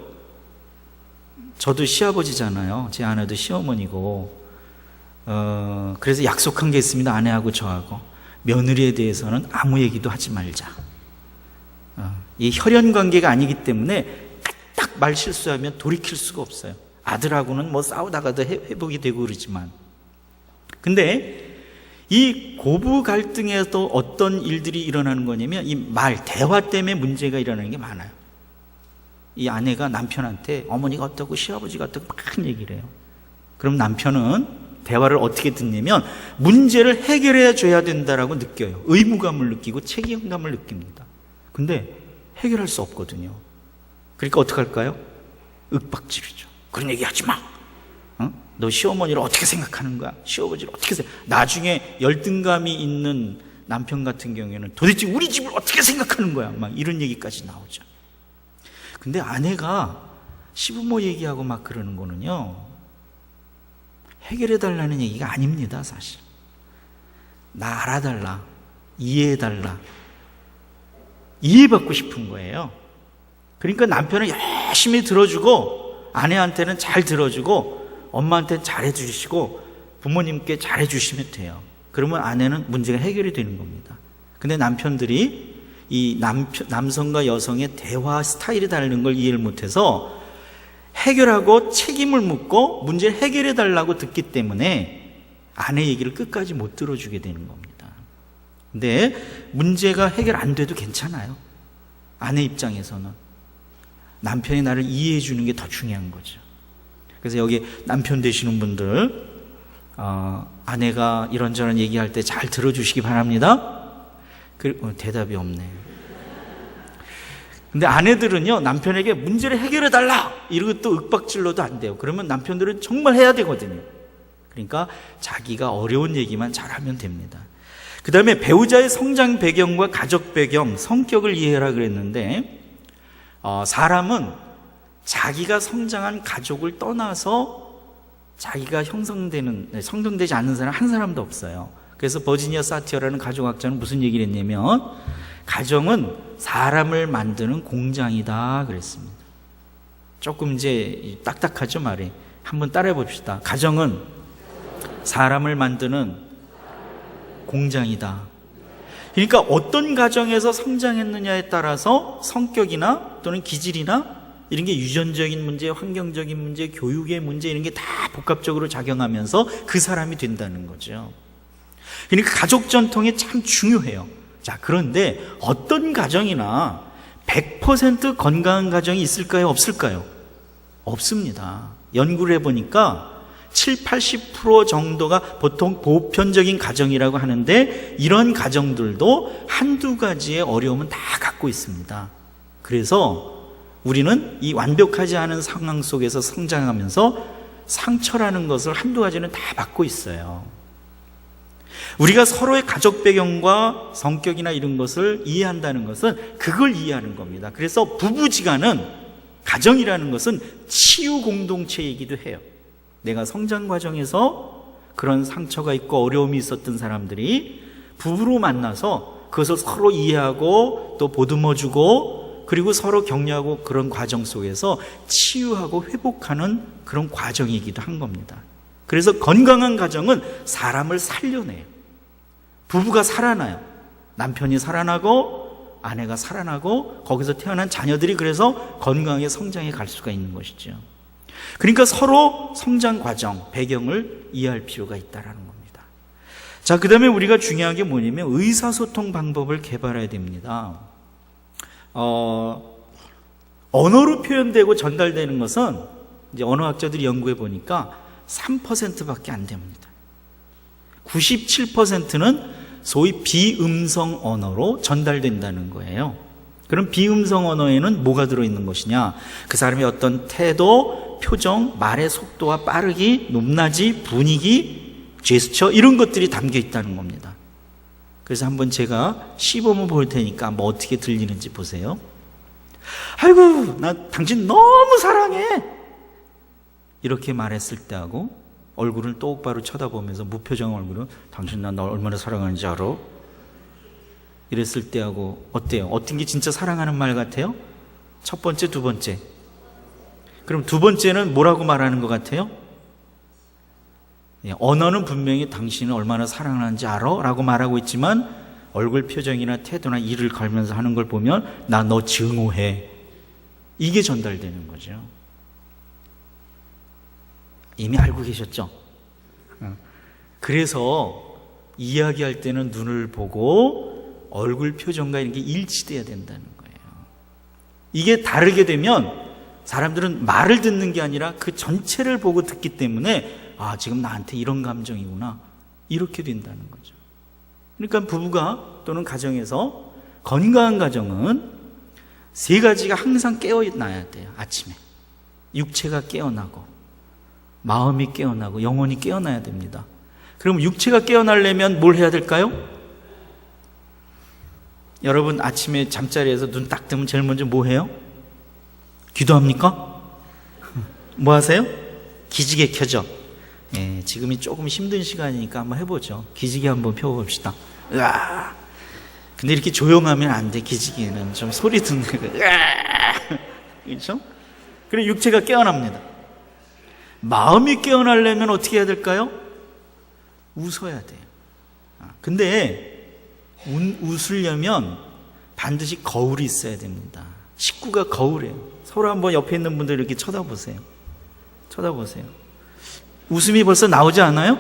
저도 시아버지잖아요. 제 아내도 시어머니고, 그래서 약속한 게 있습니다. 아내하고 저하고. 며느리에 대해서는 아무 얘기도 하지 말자. 이 혈연 관계가 아니기 때문에 딱 말 실수하면 돌이킬 수가 없어요. 아들하고는 뭐 싸우다가도 회복이 되고 그러지만. 근데 이 고부 갈등에도 어떤 일들이 일어나는 거냐면 이 대화 때문에 문제가 일어나는 게 많아요. 이 아내가 남편한테 어머니가 어떻고 시아버지가 어떻고 막 얘기를 해요. 그럼 남편은 대화를 어떻게 듣냐면 문제를 해결해 줘야 된다라고 느껴요. 의무감을 느끼고 책임감을 느낍니다. 근데 해결할 수 없거든요. 그러니까 어떡할까요? 윽박지르죠. 그런 얘기 하지 마. 너 시어머니를 어떻게 생각하는 거야? 시아버지를 어떻게 생각해? 나중에 열등감이 있는 남편 같은 경우에는 도대체 우리 집을 어떻게 생각하는 거야? 막 이런 얘기까지 나오죠. 근데 아내가 시부모 얘기하고 막 그러는 거는요 해결해 달라는 얘기가 아닙니다. 사실 나 알아달라, 이해해달라, 이해받고 싶은 거예요. 그러니까 남편은 열심히 들어주고 아내한테는 잘 들어주고 엄마한테는 잘해주시고 부모님께 잘해주시면 돼요. 그러면 아내는 문제가 해결이 되는 겁니다. 근데 남편들이 이 남성과 여성의 대화 스타일이 다른 걸 이해를 못해서 해결하고 책임을 묻고 문제를 해결해 달라고 듣기 때문에 아내 얘기를 끝까지 못 들어주게 되는 겁니다. 근데 문제가 해결 안 돼도 괜찮아요. 아내 입장에서는 남편이 나를 이해해 주는 게 더 중요한 거죠. 그래서 여기 남편 되시는 분들 아내가 이런저런 얘기할 때 잘 들어주시기 바랍니다. 대답이 없네. 근데 아내들은요 남편에게 문제를 해결해 달라 이러고 또 윽박질러도 안 돼요. 그러면 남편들은 정말 해야 되거든요. 그러니까 자기가 어려운 얘기만 잘하면 됩니다. 그 다음에 배우자의 성장 배경과 가족 배경, 성격을 이해하라 그랬는데 사람은 자기가 성장한 가족을 떠나서 자기가 성장되지 않는 사람 한 사람도 없어요. 그래서 버지니아 사티어라는 가족학자는 무슨 얘기를 했냐면 가정은 사람을 만드는 공장이다 그랬습니다. 조금 이제 딱딱하죠 말이. 한번 따라해 봅시다. 가정은 사람을 만드는 공장이다. 그러니까 어떤 가정에서 성장했느냐에 따라서 성격이나 또는 기질이나 이런 게 유전적인 문제, 환경적인 문제, 교육의 문제 이런 게 다 복합적으로 작용하면서 그 사람이 된다는 거죠. 그러니까 가족 전통이 참 중요해요. 자, 그런데 어떤 가정이나 100% 건강한 가정이 있을까요? 없을까요? 없습니다. 연구를 해보니까 70-80% 정도가 보통 보편적인 가정이라고 하는데 이런 가정들도 한두 가지의 어려움은 다 갖고 있습니다. 그래서 우리는 이 완벽하지 않은 상황 속에서 성장하면서 상처라는 것을 한두 가지는 다 받고 있어요. 우리가 서로의 가족 배경과 성격이나 이런 것을 이해한다는 것은 그걸 이해하는 겁니다. 그래서 부부지간은 가정이라는 것은 치유 공동체이기도 해요. 내가 성장 과정에서 그런 상처가 있고 어려움이 있었던 사람들이 부부로 만나서 그것을 서로 이해하고 또 보듬어주고 그리고 서로 격려하고 그런 과정 속에서 치유하고 회복하는 그런 과정이기도 한 겁니다. 그래서 건강한 가정은 사람을 살려내요. 부부가 살아나요. 남편이 살아나고 아내가 살아나고 거기서 태어난 자녀들이 그래서 건강하게 성장해 갈 수가 있는 것이죠. 그러니까 서로 성장 과정, 배경을 이해할 필요가 있다는 겁니다. 자, 그 다음에 우리가 중요한 게 뭐냐면 의사소통 방법을 개발해야 됩니다. 언어로 표현되고 전달되는 것은 이제 언어학자들이 연구해 보니까 3%밖에 안 됩니다. 97%는 소위 비음성 언어로 전달된다는 거예요. 그럼 비음성 언어에는 뭐가 들어있는 것이냐? 그 사람의 어떤 태도, 표정, 말의 속도와 빠르기, 높낮이, 분위기, 제스처 이런 것들이 담겨 있다는 겁니다. 그래서 한번 제가 시범을 볼 테니까 뭐 어떻게 들리는지 보세요. 아이고, 나 당신 너무 사랑해. 이렇게 말했을 때하고 얼굴을 똑바로 쳐다보면서 무표정 얼굴로 당신 나 너 얼마나 사랑하는지 알아? 이랬을 때하고 어때요? 어떤 게 진짜 사랑하는 말 같아요? 첫 번째, 두 번째. 그럼 두 번째는 뭐라고 말하는 것 같아요? 언어는 분명히 당신은 얼마나 사랑하는지 알아? 라고 말하고 있지만 얼굴 표정이나 태도나 이를 걸면서 하는 걸 보면 나 너 증오해. 이게 전달되는 거죠. 이미 알고 계셨죠? 그래서 이야기할 때는 눈을 보고 얼굴 표정과 이런 게 일치돼야 된다는 거예요. 이게 다르게 되면 사람들은 말을 듣는 게 아니라 그 전체를 보고 듣기 때문에 아, 지금 나한테 이런 감정이구나. 이렇게 된다는 거죠. 그러니까 부부가 또는 가정에서 건강한 가정은 세 가지가 항상 깨어나야 돼요. 아침에 육체가 깨어나고 마음이 깨어나고 영혼이 깨어나야 됩니다. 그럼 육체가 깨어나려면 뭘 해야 될까요? 여러분 아침에 잠자리에서 눈 딱 뜨면 제일 먼저 뭐 해요? 기도합니까? 뭐 하세요? 기지개 켜죠. 예, 지금이 조금 힘든 시간이니까 한번 해보죠. 기지개 한번 펴봅시다. 으아! 근데 이렇게 조용하면 안 돼. 기지개는 좀 소리 듣는 거. 그렇죠? 그리고 육체가 깨어납니다. 마음이 깨어나려면 어떻게 해야 될까요? 웃어야 돼요. 근데 웃으려면 반드시 거울이 있어야 됩니다. 식구가 거울이에요. 서로 한번 옆에 있는 분들 이렇게 쳐다보세요. 쳐다보세요. 웃음이 벌써 나오지 않아요?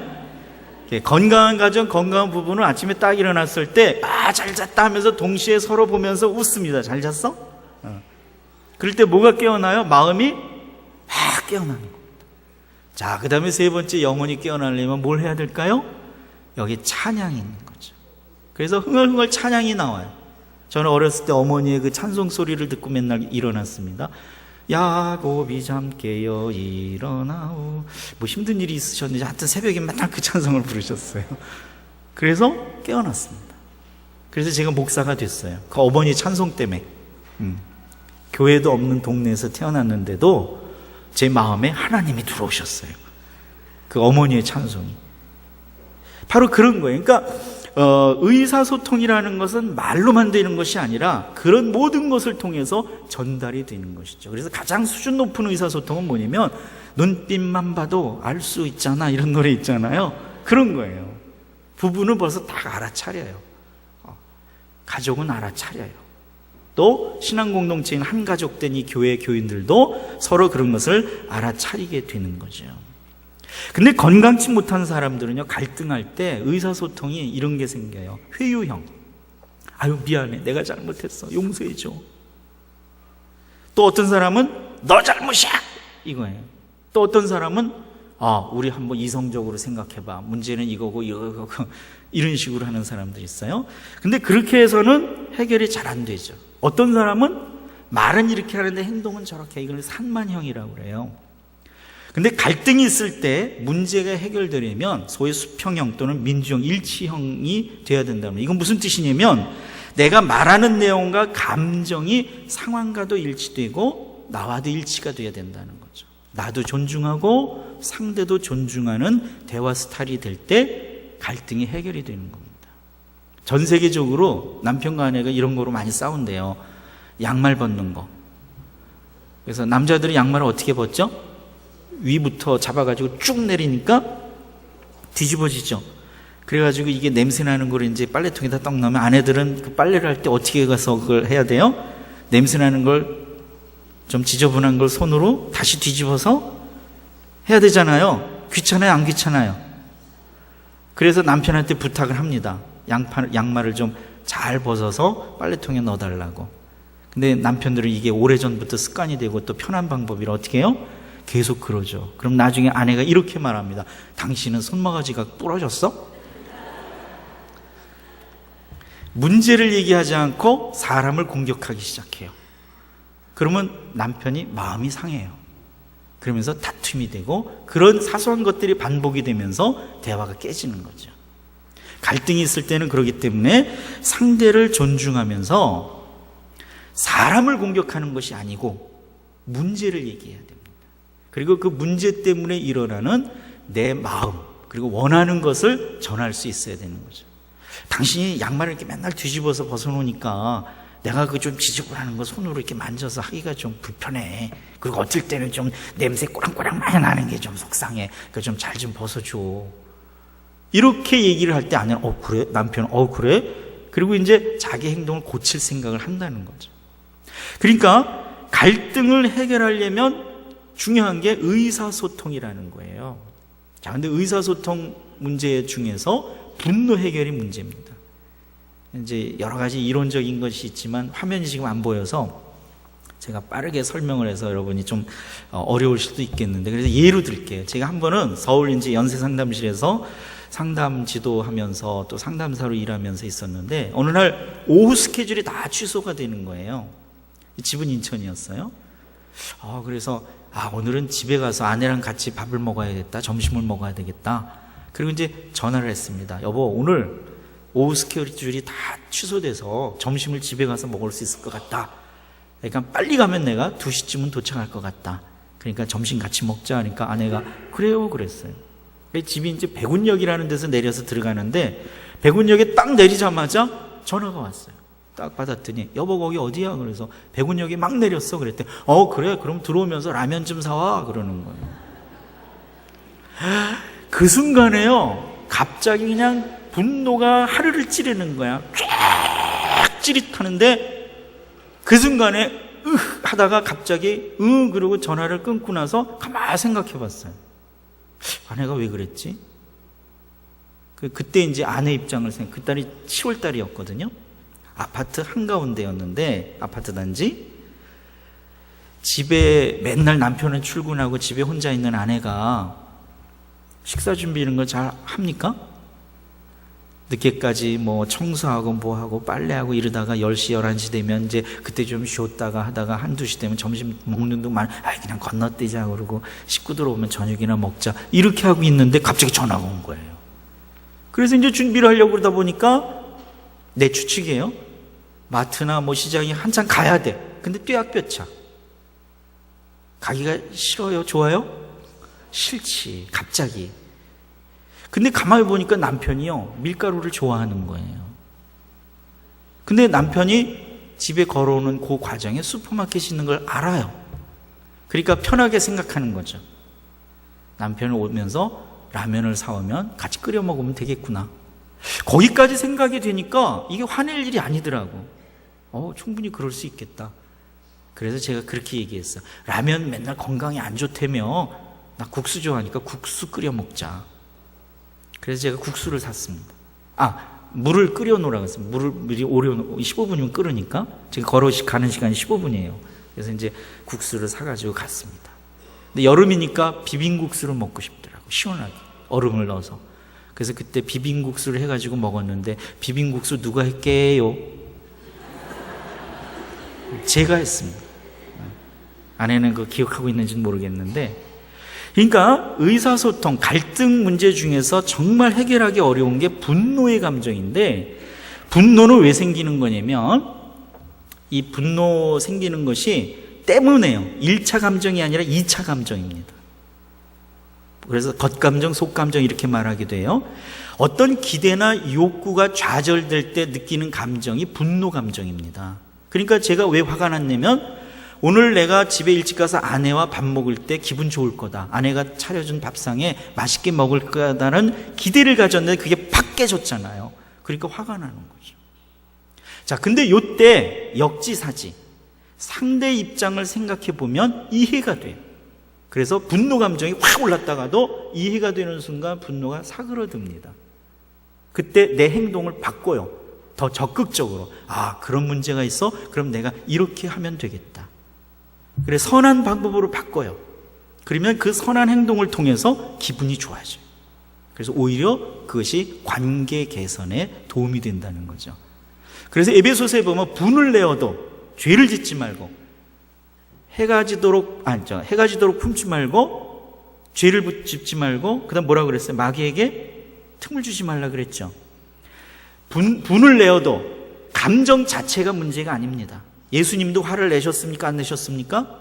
건강한 가정, 건강한 부부는 아침에 딱 일어났을 때 잘 잤다 하면서 동시에 서로 보면서 웃습니다. 잘 잤어? 그럴 때 뭐가 깨어나요? 마음이 막 깨어나는 겁니다. 자, 그 다음에 세 번째 영혼이 깨어나려면 뭘 해야 될까요? 여기 찬양이 있는 거죠. 그래서 흥얼흥얼 찬양이 나와요. 저는 어렸을 때 어머니의 그 찬송 소리를 듣고 맨날 일어났습니다. 야곱이 잠 깨어 일어나오. 뭐 힘든 일이 있으셨는지 하여튼 새벽에 맨날 그 찬송을 부르셨어요. 그래서 깨어났습니다. 그래서 제가 목사가 됐어요. 그 어머니 찬송 때문에. 교회도 없는 동네에서 태어났는데도 제 마음에 하나님이 들어오셨어요. 그 어머니의 찬송이. 바로 그런 거예요. 그러니까 의사소통이라는 것은 말로만 되는 것이 아니라 그런 모든 것을 통해서 전달이 되는 것이죠. 그래서 가장 수준 높은 의사소통은 뭐냐면 눈빛만 봐도 알 수 있잖아 이런 노래 있잖아요. 그런 거예요. 부부는 벌써 다 알아차려요. 가족은 알아차려요. 또 신앙공동체인 한 가족된 이 교회 교인들도 서로 그런 것을 알아차리게 되는 거죠. 근데 건강치 못한 사람들은요, 갈등할 때 의사소통이 이런 게 생겨요. 회유형. 아유 미안해, 내가 잘못했어, 용서해줘. 또 어떤 사람은 너 잘못이야 이거예요. 또 어떤 사람은 우리 한번 이성적으로 생각해봐, 문제는 이거고 이거고 이런 식으로 하는 사람들이 있어요. 근데 그렇게 해서는 해결이 잘 안 되죠. 어떤 사람은 말은 이렇게 하는데 행동은 저렇게, 이걸 산만형이라고 그래요. 근데 갈등이 있을 때 문제가 해결되려면 소위 수평형 또는 민주형, 일치형이 돼야 된다는 거예요. 이건 무슨 뜻이냐면 내가 말하는 내용과 감정이 상황과도 일치되고 나와도 일치가 돼야 된다는 거죠. 나도 존중하고 상대도 존중하는 대화 스타일이 될 때 갈등이 해결이 되는 겁니다. 전 세계적으로 남편과 아내가 이런 거로 많이 싸운대요. 양말 벗는 거. 그래서 남자들이 양말을 어떻게 벗죠? 위부터 잡아가지고 쭉 내리니까 뒤집어지죠. 그래가지고 이게 냄새 나는 걸 이제 빨래통에다 떡 넣으면 아내들은 그 빨래를 할 때 어떻게 가서 그걸 해야 돼요? 냄새 나는 걸 좀 지저분한 걸 손으로 다시 뒤집어서 해야 되잖아요. 귀찮아요, 안 귀찮아요? 그래서 남편한테 부탁을 합니다. 양말을 좀 잘 벗어서 빨래통에 넣어달라고. 근데 남편들은 이게 오래전부터 습관이 되고 또 편한 방법이라 어떻게 해요? 계속 그러죠. 그럼 나중에 아내가 이렇게 말합니다. 당신은 손모가지가 부러졌어? 문제를 얘기하지 않고 사람을 공격하기 시작해요. 그러면 남편이 마음이 상해요. 그러면서 다툼이 되고 그런 사소한 것들이 반복이 되면서 대화가 깨지는 거죠. 갈등이 있을 때는 그렇기 때문에 상대를 존중하면서 사람을 공격하는 것이 아니고 문제를 얘기해야 됩니다. 그리고 그 문제 때문에 일어나는 내 마음 그리고 원하는 것을 전할 수 있어야 되는 거죠. 당신이 양말을 이렇게 맨날 뒤집어서 벗어놓으니까 내가 그 좀 지저분한 거 손으로 이렇게 만져서 하기가 좀 불편해. 그리고 어쩔 때는 좀 냄새 꼬랑꼬랑 많이 나는 게 좀 속상해. 그러니까 좀 잘 좀 벗어줘. 이렇게 얘기를 할 때 아내는 그래? 남편은 그래? 그리고 이제 자기 행동을 고칠 생각을 한다는 거죠. 그러니까 갈등을 해결하려면 중요한 게 의사소통이라는 거예요. 자, 근데 의사소통 문제 중에서 분노 해결이 문제입니다. 이제 여러 가지 이론적인 것이 있지만 화면이 지금 안 보여서 제가 빠르게 설명을 해서 여러분이 좀 어려울 수도 있겠는데 그래서 예로 들게요. 제가 한 번은 서울 이제 연세상담실에서 상담 지도하면서 또 상담사로 일하면서 있었는데 어느 날 오후 스케줄이 다 취소가 되는 거예요. 집은 인천이었어요. 그래서 오늘은 집에 가서 아내랑 같이 밥을 먹어야겠다. 점심을 먹어야 되겠다. 그리고 이제 전화를 했습니다. 여보, 오늘 오후 스케줄이 다 취소돼서 점심을 집에 가서 먹을 수 있을 것 같다. 그러니까 빨리 가면 내가 2시쯤은 도착할 것 같다. 그러니까 점심 같이 먹자 하니까 아내가 그래요 그랬어요. 집이 이제 백운역이라는 데서 내려서 들어가는데 백운역에 딱 내리자마자 전화가 왔어요. 딱 받았더니 여보 거기 어디야? 그래서 백운역에 막 내렸어. 그랬더니 그래 그럼 들어오면서 라면 좀 사와 그러는 거예요. 그 순간에요 갑자기 그냥 분노가 하루를 찌르는 거야. 쫙 찌릿하는데 그 순간에 하다가 갑자기 그러고 전화를 끊고 나서 가만히 생각해 봤어요. 아내가 왜 그랬지? 그때 이제 아내 입장을 그 딸이 10월 달이었거든요. 아파트 한가운데였는데 아파트 단지 집에 맨날 남편은 출근하고 집에 혼자 있는 아내가 식사 준비 이런 거 잘 합니까? 늦게까지 뭐 청소하고 뭐하고 빨래하고 이러다가 10시, 11시 되면 이제 그때 좀 쉬었다가 하다가 1, 2시 되면 점심 먹는 동안 그냥 건너뛰자 그러고 식구들 오면 저녁이나 먹자 이렇게 하고 있는데 갑자기 전화가 온 거예요. 그래서 이제 준비를 하려고 그러다 보니까 내 추측이에요. 마트나 뭐 시장에 한참 가야 돼. 근데 뙤약볕차. 가기가 싫어요? 좋아요? 싫지. 갑자기. 근데 가만히 보니까 남편이요 밀가루를 좋아하는 거예요. 근데 남편이 집에 걸어오는 그 과정에 슈퍼마켓이 있는 걸 알아요. 그러니까 편하게 생각하는 거죠. 남편을 오면서 라면을 사오면 같이 끓여 먹으면 되겠구나. 거기까지 생각이 되니까 이게 화낼 일이 아니더라고. 충분히 그럴 수 있겠다. 그래서 제가 그렇게 얘기했어요. 라면 맨날 건강에 안 좋다며. 나 국수 좋아하니까 국수 끓여 먹자. 그래서 제가 국수를 샀습니다. 물을 끓여 놓으라고 했어요. 물을 미리 15분이면 끓으니까 제가 가는 시간이 15분이에요. 그래서 이제 국수를 사가지고 갔습니다. 근데 여름이니까 비빔국수를 먹고 싶더라고. 시원하게 얼음을 넣어서. 그래서 그때 비빔국수를 해가지고 먹었는데 비빔국수 누가 했게요? 제가 했습니다. 아내는 그거 기억하고 있는지는 모르겠는데 그러니까 의사소통, 갈등 문제 중에서 정말 해결하기 어려운 게 분노의 감정인데 분노는 왜 생기는 거냐면 이 분노 생기는 것이 때문에요. 1차 감정이 아니라 2차 감정입니다. 그래서 겉감정, 속감정 이렇게 말하기도 해요. 어떤 기대나 욕구가 좌절될 때 느끼는 감정이 분노 감정입니다. 그러니까 제가 왜 화가 났냐면 오늘 내가 집에 일찍 가서 아내와 밥 먹을 때 기분 좋을 거다. 아내가 차려준 밥상에 맛있게 먹을 거다라는 기대를 가졌는데 그게 팍 깨졌잖아요. 그러니까 화가 나는 거죠. 자, 근데 요때 역지사지. 상대 입장을 생각해 보면 이해가 돼요. 그래서 분노 감정이 확 올랐다가도 이해가 되는 순간 분노가 사그러듭니다. 그때 내 행동을 바꿔요. 더 적극적으로. 아, 그런 문제가 있어? 그럼 내가 이렇게 하면 되겠다. 그래, 선한 방법으로 바꿔요. 그러면 그 선한 행동을 통해서 기분이 좋아져요. 그래서 오히려 그것이 관계 개선에 도움이 된다는 거죠. 그래서 에베소서에 보면 분을 내어도 죄를 짓지 말고 해가 지도록 품지 말고 죄를 짓지 말고 그다음 뭐라고 그랬어요? 마귀에게 틈을 주지 말라 그랬죠. 분을 내어도 감정 자체가 문제가 아닙니다. 예수님도 화를 내셨습니까? 안 내셨습니까?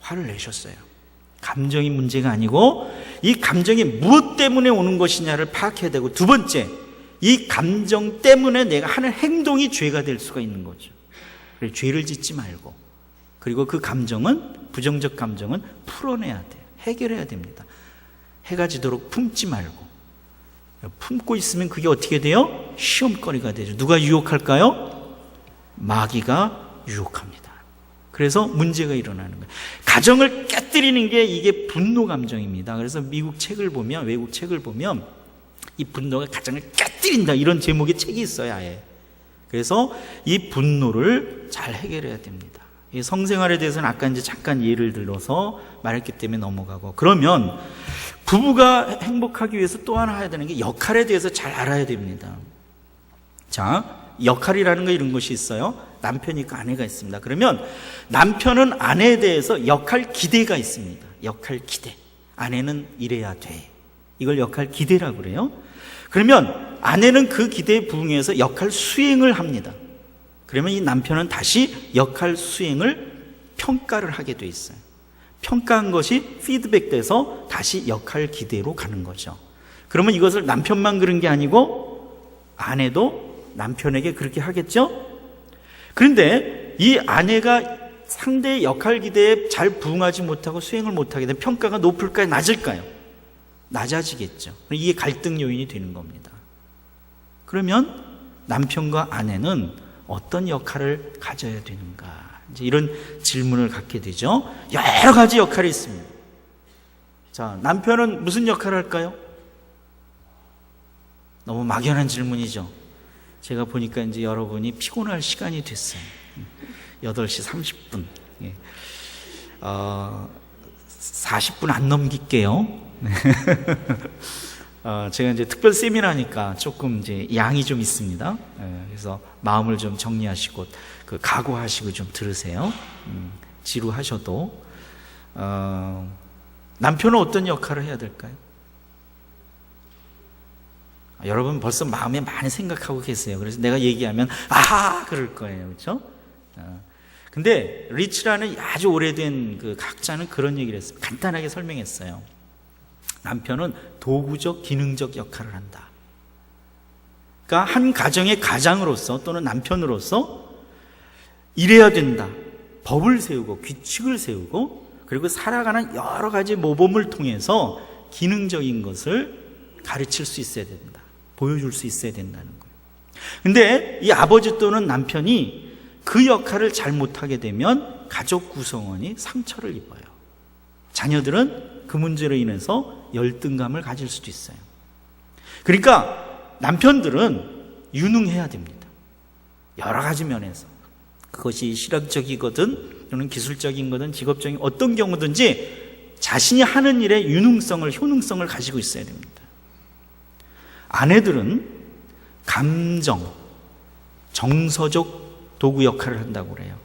화를 내셨어요. 감정이 문제가 아니고 이 감정이 무엇 때문에 오는 것이냐를 파악해야 되고, 두 번째, 이 감정 때문에 내가 하는 행동이 죄가 될 수가 있는 거죠. 그래서 죄를 짓지 말고, 그리고 그 감정은, 부정적 감정은 풀어내야 돼요. 해결해야 됩니다. 해가 지도록 품지 말고. 품고 있으면 그게 어떻게 돼요? 시험거리가 되죠. 누가 유혹할까요? 마귀가 유혹합니다. 그래서 문제가 일어나는 거예요. 가정을 깨뜨리는 게 이게 분노 감정입니다. 그래서 미국 책을 보면, 외국 책을 보면 이 분노가 가정을 깨뜨린다 이런 제목의 책이 있어요, 아예. 그래서 이 분노를 잘 해결해야 됩니다. 이 성생활에 대해서는 아까 이제 잠깐 예를 들어서 말했기 때문에 넘어가고, 그러면 부부가 행복하기 위해서 또 하나 해야 되는 게 역할에 대해서 잘 알아야 됩니다. 자, 역할이라는 거 이런 것이 있어요. 남편이 있고 아내가 있습니다. 그러면 남편은 아내에 대해서 역할 기대가 있습니다. 역할 기대. 아내는 이래야 돼. 이걸 역할 기대라고 그래요. 그러면 아내는 그 기대에 부응해서 역할 수행을 합니다. 그러면 이 남편은 다시 역할 수행을 평가를 하게 돼 있어요. 평가한 것이 피드백돼서 다시 역할 기대로 가는 거죠. 그러면 이것을 남편만 그런 게 아니고 아내도 남편에게 그렇게 하겠죠? 그런데 이 아내가 상대의 역할 기대에 잘 부응하지 못하고 수행을 못하게 되면 평가가 높을까요? 낮을까요? 낮아지겠죠. 이게 갈등 요인이 되는 겁니다. 그러면 남편과 아내는 어떤 역할을 가져야 되는가? 이제 이런 질문을 갖게 되죠. 여러 가지 역할이 있습니다. 자, 남편은 무슨 역할을 할까요? 너무 막연한 질문이죠. 제가 보니까 이제 여러분이 피곤할 시간이 됐어요. 8시 30분. 40분 안 넘길게요. 제가 이제 특별 세미나니까 조금 이제 양이 좀 있습니다. 그래서 마음을 좀 정리하시고, 각오하시고 좀 들으세요. 지루하셔도. 남편은 어떤 역할을 해야 될까요? 여러분 벌써 마음에 많이 생각하고 계세요. 그래서 내가 얘기하면 아하 그럴 거예요. 그렇죠? 근데 리치라는 아주 오래된 그 학자는 그런 얘기를 했어요. 간단하게 설명했어요. 남편은 도구적 기능적 역할을 한다. 그러니까 한 가정의 가장으로서 또는 남편으로서 이래야 된다. 법을 세우고 규칙을 세우고, 그리고 살아가는 여러 가지 모범을 통해서 기능적인 것을 가르칠 수 있어야 된다. 보여줄 수 있어야 된다는 거예요. 근데 이 아버지 또는 남편이 그 역할을 잘 못하게 되면 가족 구성원이 상처를 입어요. 자녀들은 그 문제로 인해서 열등감을 가질 수도 있어요. 그러니까 남편들은 유능해야 됩니다. 여러 가지 면에서. 그것이 실학적이거든 또는 기술적인 거든 직업적인 어떤 경우든지 자신이 하는 일에 유능성을, 효능성을 가지고 있어야 됩니다. 아내들은 감정, 정서적 도구 역할을 한다고 그래요.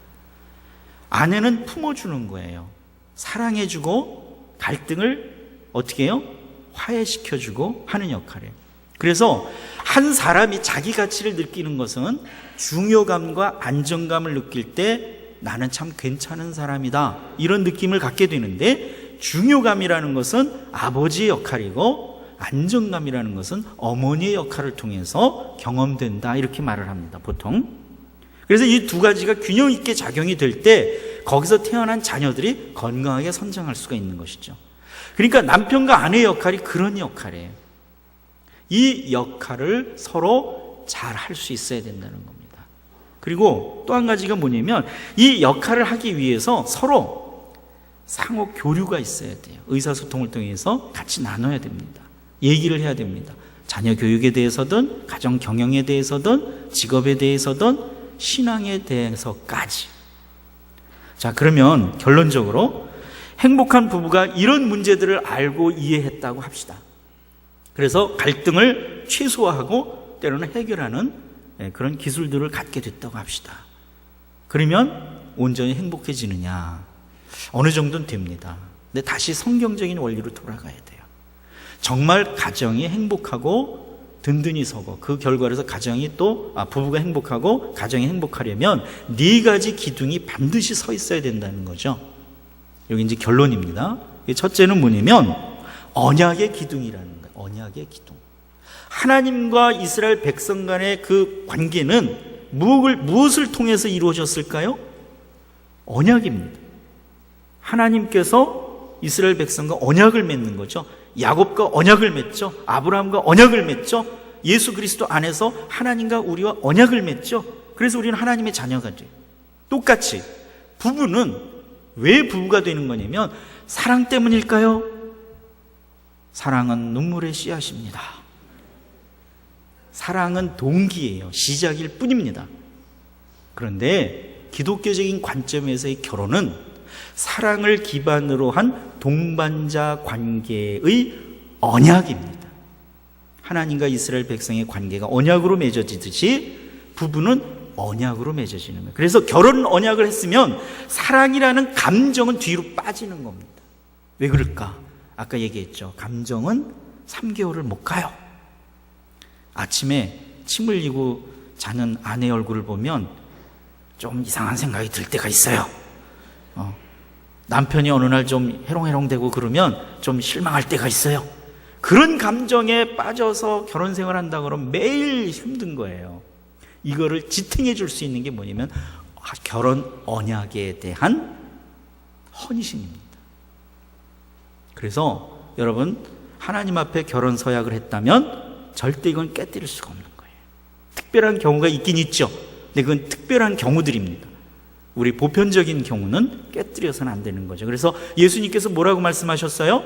아내는 품어주는 거예요. 사랑해주고 갈등을 어떻게 해요? 화해시켜주고 하는 역할이에요. 그래서 한 사람이 자기 가치를 느끼는 것은 중요감과 안정감을 느낄 때 나는 참 괜찮은 사람이다, 이런 느낌을 갖게 되는데, 중요감이라는 것은 아버지의 역할이고 안정감이라는 것은 어머니의 역할을 통해서 경험된다, 이렇게 말을 합니다, 보통. 그래서 이 두 가지가 균형 있게 작용이 될 때 거기서 태어난 자녀들이 건강하게 성장할 수가 있는 것이죠. 그러니까 남편과 아내의 역할이 그런 역할이에요. 이 역할을 서로 잘 할 수 있어야 된다는 겁니다. 그리고 또 한 가지가 뭐냐면, 이 역할을 하기 위해서 서로 상호 교류가 있어야 돼요. 의사소통을 통해서 같이 나눠야 됩니다. 얘기를 해야 됩니다. 자녀 교육에 대해서든, 가정 경영에 대해서든, 직업에 대해서든, 신앙에 대해서까지. 자, 그러면 결론적으로 행복한 부부가 이런 문제들을 알고 이해했다고 합시다. 그래서 갈등을 최소화하고 때로는 해결하는 그런 기술들을 갖게 됐다고 합시다. 그러면 온전히 행복해지느냐? 어느 정도는 됩니다. 근데 다시 성경적인 원리로 돌아가야 돼요. 정말 가정이 행복하고 든든히 서고, 그 결과로서 가정이 또 부부가 행복하고 가정이 행복하려면 네 가지 기둥이 반드시 서 있어야 된다는 거죠. 여기 이제 결론입니다. 첫째는 뭐냐면 언약의 기둥이라는 거예요. 언약의 기둥. 하나님과 이스라엘 백성 간의 그 관계는 무엇을 통해서 이루어졌을까요? 언약입니다. 하나님께서 이스라엘 백성과 언약을 맺는 거죠. 야곱과 언약을 맺죠. 아브라함과 언약을 맺죠. 예수 그리스도 안에서 하나님과 우리와 언약을 맺죠. 그래서 우리는 하나님의 자녀가 돼요. 똑같이 부부는 왜 부부가 되는 거냐면 사랑 때문일까요? 사랑은 눈물의 씨앗입니다. 사랑은 동기예요. 시작일 뿐입니다. 그런데 기독교적인 관점에서의 결혼은 사랑을 기반으로 한 동반자 관계의 언약입니다. 하나님과 이스라엘 백성의 관계가 언약으로 맺어지듯이 부부는 언약으로 맺어지는 거예요. 그래서 결혼 언약을 했으면 사랑이라는 감정은 뒤로 빠지는 겁니다. 왜 그럴까? 아까 얘기했죠. 감정은 3개월을 못 가요. 아침에 침 흘리고 자는 아내 얼굴을 보면 좀 이상한 생각이 들 때가 있어요. 남편이 어느 날 좀 해롱해롱대고 그러면 좀 실망할 때가 있어요. 그런 감정에 빠져서 결혼 생활한다 그러면 매일 힘든 거예요. 이거를 지탱해 줄 수 있는 게 뭐냐면 결혼 언약에 대한 헌신입니다. 그래서 여러분, 하나님 앞에 결혼 서약을 했다면 절대 이건 깨뜨릴 수가 없는 거예요. 특별한 경우가 있긴 있죠. 근데 그건 특별한 경우들입니다. 우리 보편적인 경우는 깨뜨려서는 안 되는 거죠. 그래서 예수님께서 뭐라고 말씀하셨어요?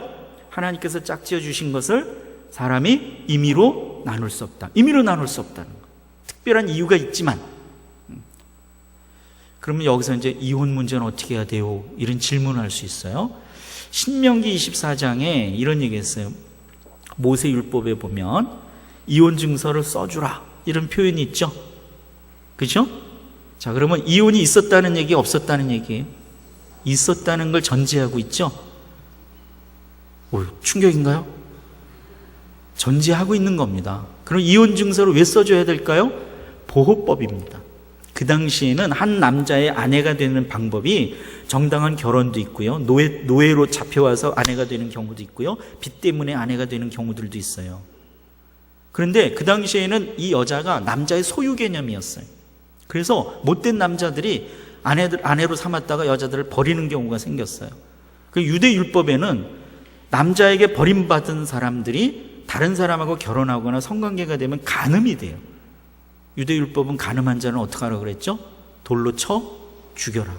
하나님께서 짝지어 주신 것을 사람이 임의로 나눌 수 없다. 임의로 나눌 수 없다는 거. 특별한 이유가 있지만. 그러면 여기서 이제 이혼 문제는 어떻게 해야 돼요? 이런 질문을 할 수 있어요. 신명기 24장에 이런 얘기 했어요. 모세율법에 보면 이혼 증서를 써주라, 이런 표현이 있죠. 그죠? 자, 그러면 이혼이 있었다는 얘기, 없었다는 얘기예요? 있었다는 걸 전제하고 있죠. 충격인가요? 전제하고 있는 겁니다. 그럼 이혼 증서를 왜 써줘야 될까요? 보호법입니다. 그 당시에는 한 남자의 아내가 되는 방법이 정당한 결혼도 있고요, 노예로 잡혀와서 아내가 되는 경우도 있고요, 빚 때문에 아내가 되는 경우들도 있어요. 그런데 그 당시에는 이 여자가 남자의 소유 개념이었어요. 그래서 못된 남자들이 아내로 삼았다가 여자들을 버리는 경우가 생겼어요. 그 유대 율법에는 남자에게 버림받은 사람들이 다른 사람하고 결혼하거나 성관계가 되면 간음이 돼요. 유대 율법은 간음한 자는 어떻게 하라고 그랬죠? 돌로 쳐 죽여라.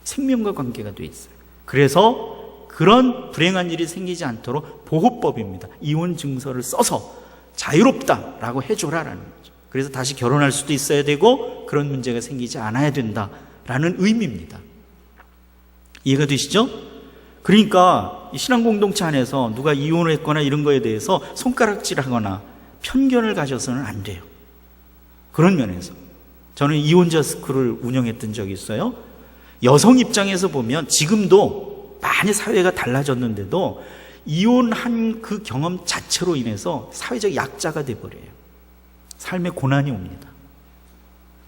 생명과 관계가 돼 있어요. 그래서 그런 불행한 일이 생기지 않도록 보호법입니다. 이혼 증서를 써서 자유롭다라고 해줘라라는 거죠. 그래서 다시 결혼할 수도 있어야 되고 그런 문제가 생기지 않아야 된다라는 의미입니다. 이해가 되시죠? 그러니까 신앙 공동체 안에서 누가 이혼을 했거나 이런 거에 대해서 손가락질하거나 편견을 가져서는 안 돼요. 그런 면에서 저는 이혼자 스쿨을 운영했던 적이 있어요. 여성 입장에서 보면 지금도 많이 사회가 달라졌는데도 이혼한 그 경험 자체로 인해서 사회적 약자가 돼버려요. 삶의 고난이 옵니다.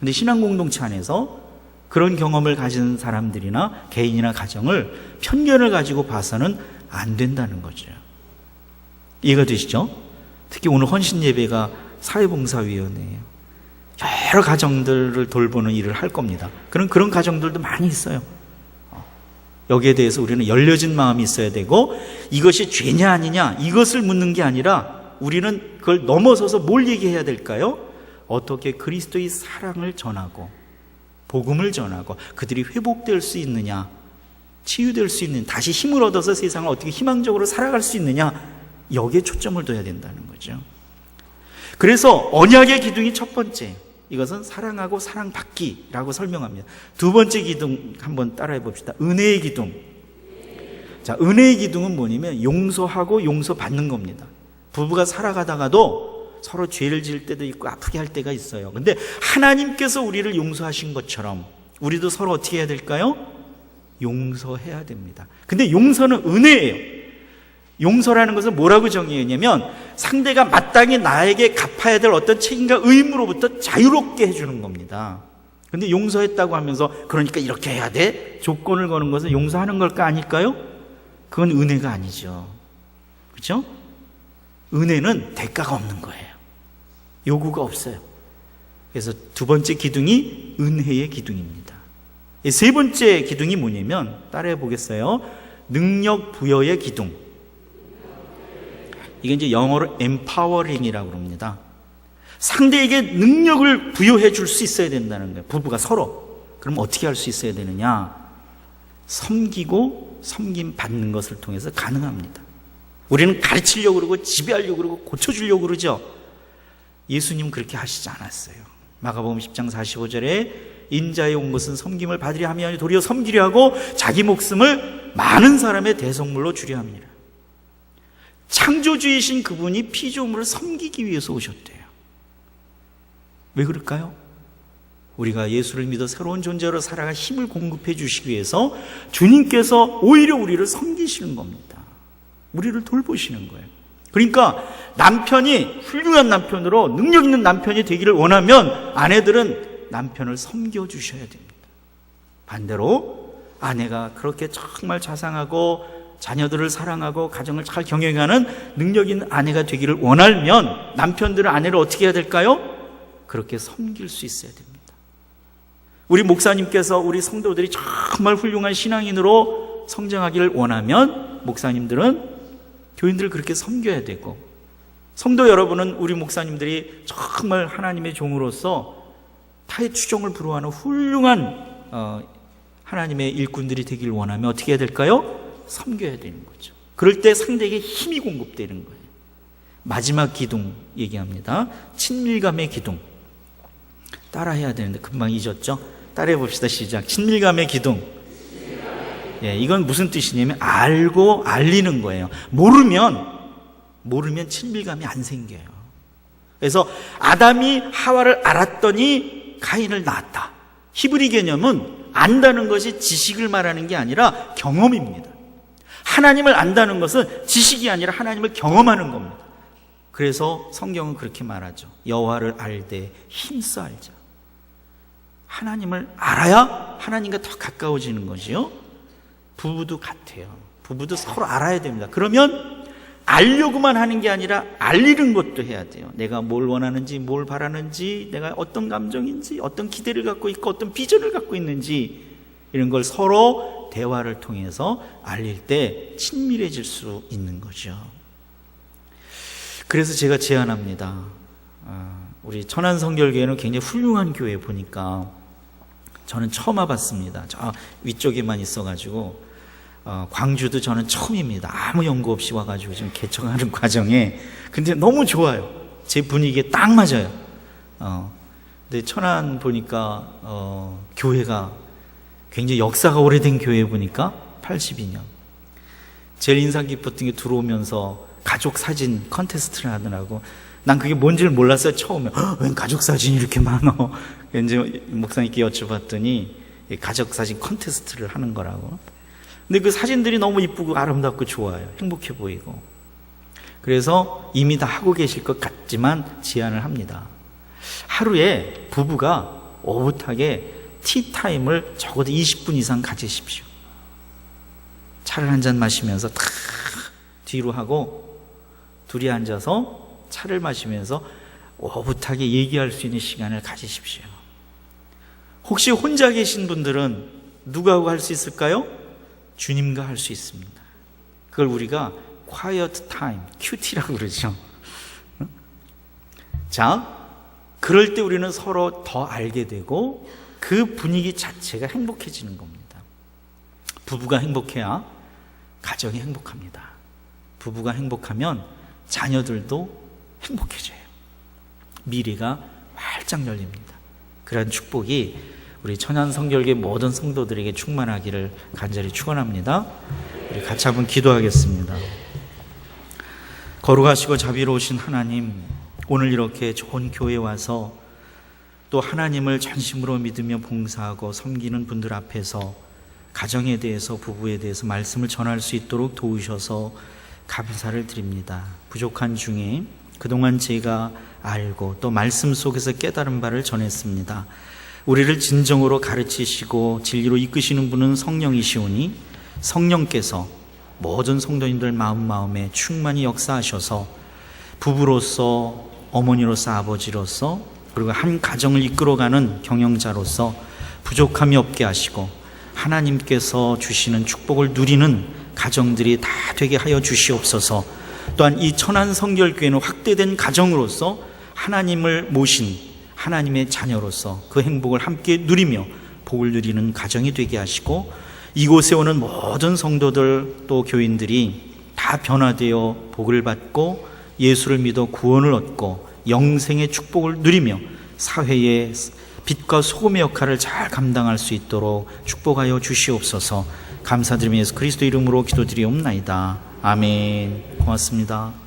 근데 신앙 공동체 안에서 그런 경험을 가진 사람들이나 개인이나 가정을 편견을 가지고 봐서는 안 된다는 거죠. 이해가 되시죠? 특히 오늘 헌신예배가 사회봉사위원회예요. 여러 가정들을 돌보는 일을 할 겁니다. 그런 가정들도 많이 있어요. 여기에 대해서 우리는 열려진 마음이 있어야 되고, 이것이 죄냐 아니냐 이것을 묻는 게 아니라 우리는 그걸 넘어서서 뭘 얘기해야 될까요? 어떻게 그리스도의 사랑을 전하고 복음을 전하고 그들이 회복될 수 있느냐, 치유될 수 있는, 다시 힘을 얻어서 세상을 어떻게 희망적으로 살아갈 수 있느냐, 여기에 초점을 둬야 된다는 거죠. 그래서 언약의 기둥이 첫 번째, 이것은 사랑하고 사랑받기라고 설명합니다. 두 번째 기둥 한번 따라해 봅시다. 은혜의 기둥. 자, 은혜의 기둥은 뭐냐면 용서하고 용서받는 겁니다. 부부가 살아가다가도 서로 죄를 지을 때도 있고 아프게 할 때가 있어요. 근데 하나님께서 우리를 용서하신 것처럼 우리도 서로 어떻게 해야 될까요? 용서해야 됩니다. 근데 용서는 은혜예요. 용서라는 것은 뭐라고 정의했냐면 상대가 마땅히 나에게 갚아야 될 어떤 책임과 의무로부터 자유롭게 해주는 겁니다. 근데 용서했다고 하면서 그러니까 이렇게 해야 돼? 조건을 거는 것은 용서하는 걸까 아닐까요? 그건 은혜가 아니죠. 그렇죠? 은혜는 대가가 없는 거예요. 요구가 없어요. 그래서 두 번째 기둥이 은혜의 기둥입니다. 세 번째 기둥이 뭐냐면 따라해 보겠어요. 능력 부여의 기둥. 이게 이제 영어로 empowering이라고 합니다. 상대에게 능력을 부여해 줄 수 있어야 된다는 거예요. 부부가 서로. 그럼 어떻게 할 수 있어야 되느냐? 섬기고 섬김 받는 것을 통해서 가능합니다. 우리는 가르치려고 그러고 지배하려고 그러고 고쳐주려고 그러죠. 예수님은 그렇게 하시지 않았어요. 마가복음 10장 45절에 인자에 온 것은 섬김을 받으려 함이 아니라 도리어 섬기려 하고 자기 목숨을 많은 사람의 대속물로 주려 합니다. 창조주이신 그분이 피조물을 섬기기 위해서 오셨대요. 왜 그럴까요? 우리가 예수를 믿어 새로운 존재로 살아갈 힘을 공급해 주시기 위해서 주님께서 오히려 우리를 섬기시는 겁니다. 우리를 돌보시는 거예요. 그러니까 남편이 훌륭한 남편으로 능력 있는 남편이 되기를 원하면 아내들은 남편을 섬겨주셔야 됩니다. 반대로 아내가 그렇게 정말 자상하고 자녀들을 사랑하고 가정을 잘 경영하는 능력 있는 아내가 되기를 원하면 남편들은 아내를 어떻게 해야 될까요? 그렇게 섬길 수 있어야 됩니다. 우리 목사님께서 우리 성도들이 정말 훌륭한 신앙인으로 성장하기를 원하면 목사님들은 교인들을 그렇게 섬겨야 되고, 성도 여러분은 우리 목사님들이 정말 하나님의 종으로서 타의 추종을 불허하는 훌륭한 하나님의 일꾼들이 되기를 원하면 어떻게 해야 될까요? 섬겨야 되는 거죠. 그럴 때 상대에게 힘이 공급되는 거예요. 마지막 기둥 얘기합니다. 친밀감의 기둥. 따라해야 되는데 금방 잊었죠? 따라해 봅시다. 시작. 친밀감의 기둥. 예, 이건 무슨 뜻이냐면 알고 알리는 거예요. 모르면 친밀감이 안 생겨요. 그래서 아담이 하와를 알았더니 가인을 낳았다. 히브리 개념은 안다는 것이 지식을 말하는 게 아니라 경험입니다. 하나님을 안다는 것은 지식이 아니라 하나님을 경험하는 겁니다. 그래서 성경은 그렇게 말하죠. 여호와를 알되 힘써 알자. 하나님을 알아야 하나님과 더 가까워지는 거지요. 부부도 같아요. 부부도 서로 알아야 됩니다. 그러면 알려고만 하는 게 아니라 알리는 것도 해야 돼요. 내가 뭘 원하는지, 뭘 바라는지, 내가 어떤 감정인지, 어떤 기대를 갖고 있고 어떤 비전을 갖고 있는지, 이런 걸 서로 대화를 통해서 알릴 때 친밀해질 수 있는 거죠. 그래서 제가 제안합니다. 우리 천안성결교회는 굉장히 훌륭한 교회 보니까 저는 처음 와봤습니다. 저 위쪽에만 있어가지고 광주도 저는 처음입니다. 아무 연구 없이 와가지고 지금 개척하는 과정에. 근데 너무 좋아요. 제 분위기에 딱 맞아요. 근데 천안 보니까 교회가 굉장히 역사가 오래된 교회 보니까 82년. 제일 인상 깊었던 게 들어오면서 가족 사진 컨테스트를 하더라고. 난 그게 뭔지를 몰랐어요. 처음에. 웬 가족 사진이 이렇게 많어. 이제 목사님께 여쭤봤더니 가족 사진 컨테스트를 하는 거라고. 근데 그 사진들이 너무 이쁘고 아름답고 좋아요. 행복해 보이고. 그래서 이미 다 하고 계실 것 같지만 제안을 합니다. 하루에 부부가 오붓하게 티타임을 적어도 20분 이상 가지십시오. 차를 한 잔 마시면서 탁 뒤로 하고 둘이 앉아서 차를 마시면서 오붓하게 얘기할 수 있는 시간을 가지십시오. 혹시 혼자 계신 분들은 누구하고 할 수 있을까요? 주님과 할 수 있습니다. 그걸 우리가 quiet time, QT라고 그러죠. 자, 그럴 때 우리는 서로 더 알게 되고 그 분위기 자체가 행복해지는 겁니다. 부부가 행복해야 가정이 행복합니다. 부부가 행복하면 자녀들도 행복해져요. 미래가 활짝 열립니다. 그런 축복이 우리 천안성결교회 모든 성도들에게 충만하기를 간절히 축원합니다. 우리 같이 한번 기도하겠습니다. 거룩하시고 자비로우신 하나님, 오늘 이렇게 좋은 교회에 와서 또 하나님을 전심으로 믿으며 봉사하고 섬기는 분들 앞에서 가정에 대해서, 부부에 대해서 말씀을 전할 수 있도록 도우셔서 감사를 드립니다. 부족한 중에 그동안 제가 알고 또 말씀 속에서 깨달은 바를 전했습니다. 우리를 진정으로 가르치시고 진리로 이끄시는 분은 성령이시오니 성령께서 모든 성도님들 마음에 충만히 역사하셔서 부부로서, 어머니로서, 아버지로서, 그리고 한 가정을 이끌어가는 경영자로서 부족함이 없게 하시고 하나님께서 주시는 축복을 누리는 가정들이 다 되게 하여 주시옵소서. 또한 이 천안성결교회는 확대된 가정으로서 하나님을 모신 하나님의 자녀로서 그 행복을 함께 누리며 복을 누리는 가정이 되게 하시고, 이곳에 오는 모든 성도들 또 교인들이 다 변화되어 복을 받고 예수를 믿어 구원을 얻고 영생의 축복을 누리며 사회의 빛과 소금의 역할을 잘 감당할 수 있도록 축복하여 주시옵소서. 감사드리며 예수 그리스도 이름으로 기도드리옵나이다. 아멘. 고맙습니다.